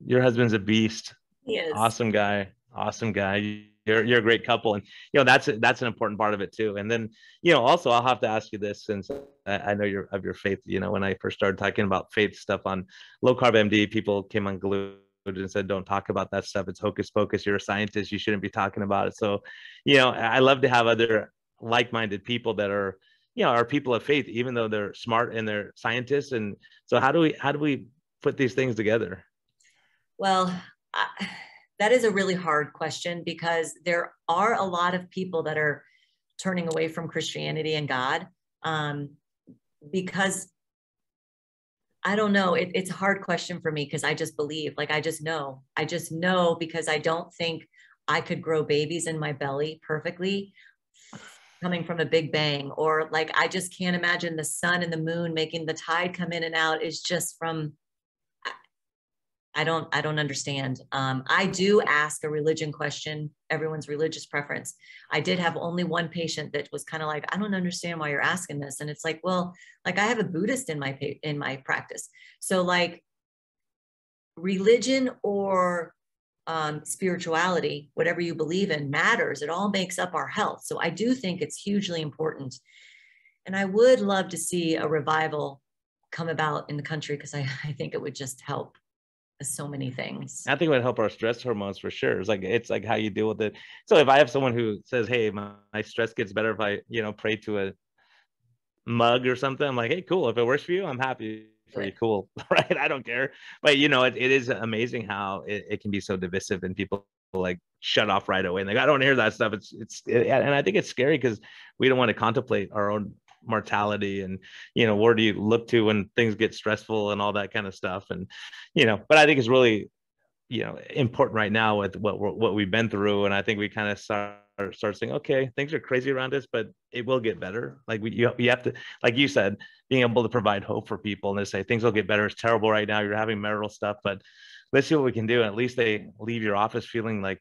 S1: your husband's a beast.
S2: He is.
S1: Awesome guy. Awesome guy. You're a great couple. And, you know, that's an important part of it too. And then, you know, also I'll have to ask you this since I know you're of your faith. You know, when I first started talking about faith stuff on Low Carb MD, people came unglued and said, don't talk about that stuff. It's hocus pocus. You're a scientist. You shouldn't be talking about it. So, you know, I love to have other like-minded people that are, you know, are people of faith, even though they're smart and they're scientists. And so how do we put these things together?
S2: Well, that is a really hard question because there are a lot of people that are turning away from Christianity and God because I don't know. It's a hard question for me because I just believe, like, I just know because I don't think I could grow babies in my belly perfectly coming from a big bang, or like, I just can't imagine the sun and the moon making the tide come in and out is just from, I don't understand. I do ask a religion question, everyone's religious preference. I did have only one patient that was kind of like, I don't understand why you're asking this. And it's like, well, like I have a Buddhist in my practice. So like religion or spirituality, whatever you believe in matters. It all makes up our health. So I do think it's hugely important. And I would love to see a revival come about in the country because I think it would just help so many things.
S1: I think it would help our stress hormones for sure. It's like how you deal with it. So if I have someone who says, hey, my stress gets better if I, you know, pray to a mug or something, I'm like, hey, cool. If it works for you, I'm happy for you. Cool. Right. I don't care. But you know, it is amazing how it can be so divisive and people like shut off right away. And like, I don't hear that stuff. And I think it's scary because we don't want to contemplate our own mortality and, you know, where do you look to when things get stressful and all that kind of stuff. And, you know, but I think it's really, you know, important right now with what we've been through. And I think we kind of start saying, okay, things are crazy around us, but it will get better. Like you have to, like you said, being able to provide hope for people and to say things will get better. It's terrible right now. You're having marital stuff, but let's see what we can do. And at least they leave your office feeling like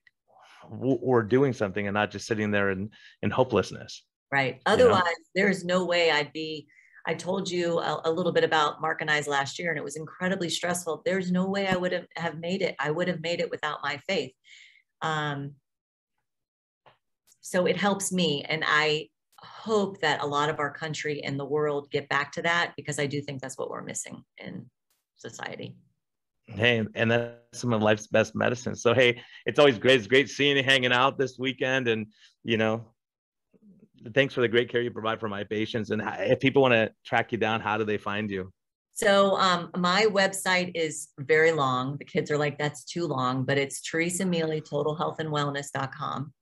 S1: we're doing something and not just sitting there in hopelessness.
S2: Right. Otherwise, there's no way I'd be I told you a little bit about Mark and I's last year, and it was incredibly stressful. There's no way I would have made it. I would have made it without my faith. So it helps me. And I hope that a lot of our country and the world get back to that, because I do think that's what we're missing in society.
S1: Hey, and that's some of life's best medicine. So, hey, it's always great. It's great seeing you hanging out this weekend. And, thanks for the great care you provide for my patients. And if people want to track you down, how do they find you?
S2: So my website is very long. The kids are like, that's too long, but it's Teresa Mealy, totalhealthandwellness.com.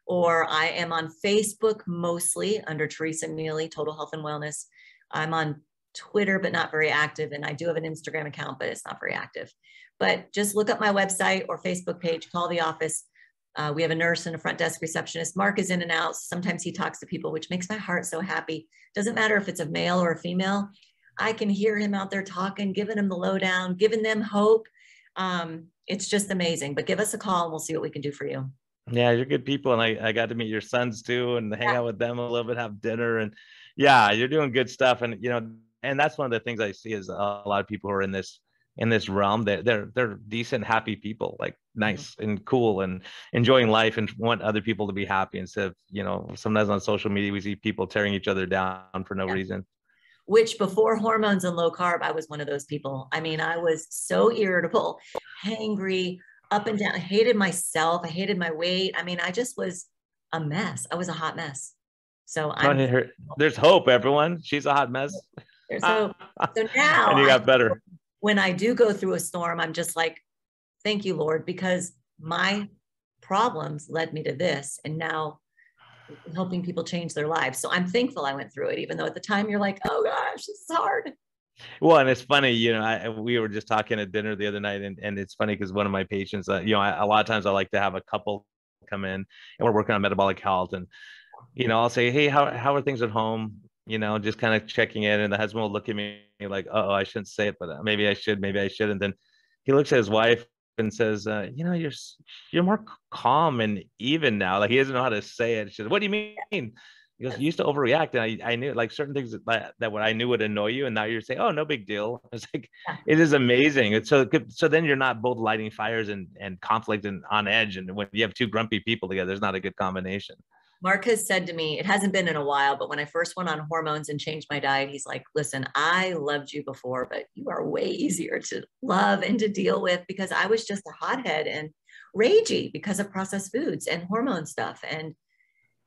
S2: Or I am on Facebook mostly under Teresa Mealy, Total Health and Wellness. I'm on Twitter, but not very active. And I do have an Instagram account, but it's not very active. But just look up my website or Facebook page, call the office. We have a nurse and a front desk receptionist. Mark is in and out. Sometimes he talks to people, which makes my heart so happy. Doesn't matter if it's a male or a female. I can hear him out there talking, giving them the lowdown, giving them hope. It's just amazing. But give us a call and we'll see what we can do for you.
S1: Yeah, you're good people. And I got to meet your sons too and hang out with them a little bit, have dinner. And yeah, you're doing good stuff. And, and that's one of the things I see is a lot of people who are in this realm, they're decent, happy people, like nice and cool and enjoying life and want other people to be happy instead of, sometimes on social media, we see people tearing each other down for no reason.
S2: Which before hormones and low carb, I was one of those people. I mean, I was so irritable, hangry, up and down. I hated myself. I hated my weight. I mean, I just was a mess. I was a hot mess. So
S1: there's hope, everyone. She's a hot mess.
S2: There's hope. So now
S1: and you got better.
S2: When I do go through a storm, I'm just like, thank you, Lord, because my problems led me to this. And now helping people change their lives. So I'm thankful I went through it, even though at the time you're like, oh gosh, this is hard.
S1: Well, and it's funny, we were just talking at dinner the other night, and it's funny because one of my patients, a lot of times I like to have a couple come in and we're working on metabolic health, and I'll say, hey, how are things at home? Just kind of checking in, and the husband will look at me like, oh, I shouldn't say it, but maybe I should, and then he looks at his wife and says, you're more calm and even now. Like he doesn't know how to say it. She says, what do you mean? He goes, you used to overreact, and I knew like certain things that what I knew would annoy you, and now you're saying, oh, no big deal. It's like, it is amazing. It's so then you're not both lighting fires and conflict and on edge, and when you have two grumpy people together, it's not a good combination.
S2: Mark has said to me, it hasn't been in a while, but when I first went on hormones and changed my diet, he's like, listen, I loved you before, but you are way easier to love and to deal with, because I was just a hothead and ragey because of processed foods and hormone stuff. And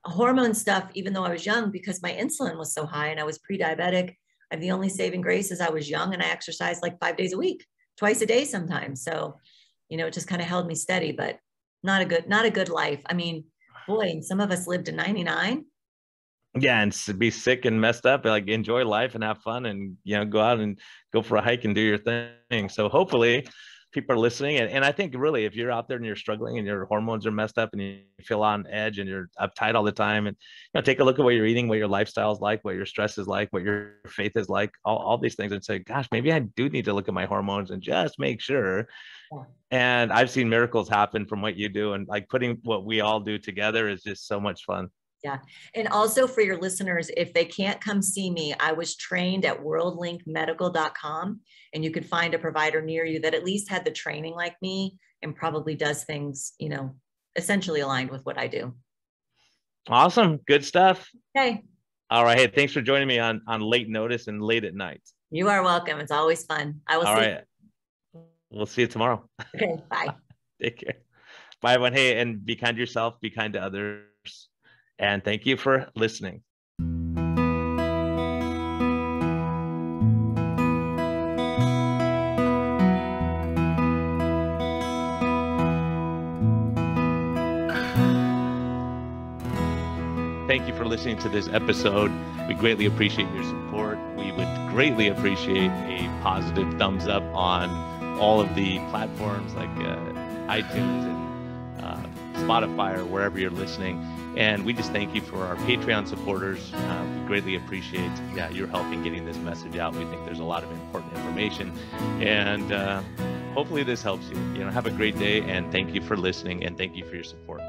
S2: hormone stuff, even though I was young, because my insulin was so high and I was pre-diabetic, and the only saving grace is I was young and I exercised like 5 days a week, twice a day sometimes. So, it just kind of held me steady, but not a good life. I mean, boy, and some of us lived to 99.
S1: Yeah, and to be sick and messed up, like enjoy life and have fun, and go out and go for a hike and do your thing. So hopefully people are listening. And I think really, if you're out there and you're struggling and your hormones are messed up and you feel on edge and you're uptight all the time, and take a look at what you're eating, what your lifestyle is like, what your stress is like, what your faith is like, all these things, and say, gosh, maybe I do need to look at my hormones and just make sure. Yeah. And I've seen miracles happen from what you do, and like putting what we all do together is just so much fun.
S2: Yeah. And also for your listeners, if they can't come see me, I was trained at worldlinkmedical.com, and you could find a provider near you that at least had the training like me and probably does things, essentially aligned with what I do.
S1: Awesome. Good stuff.
S2: Okay.
S1: All right. Hey, thanks for joining me on late notice and late at night.
S2: You are welcome. It's always fun. I will see you.
S1: We'll see you tomorrow.
S2: Okay. Bye.
S1: Take care. Bye, everyone. Hey, and be kind to yourself, be kind to others. And thank you for listening. Thank you for listening to this episode. We greatly appreciate your support. We would greatly appreciate a positive thumbs up on all of the platforms like iTunes and Spotify or wherever you're listening. And we just thank you for our Patreon supporters. We greatly appreciate your help in getting this message out. We think there's a lot of important information, and hopefully this helps you. Have a great day, and thank you for listening, and thank you for your support.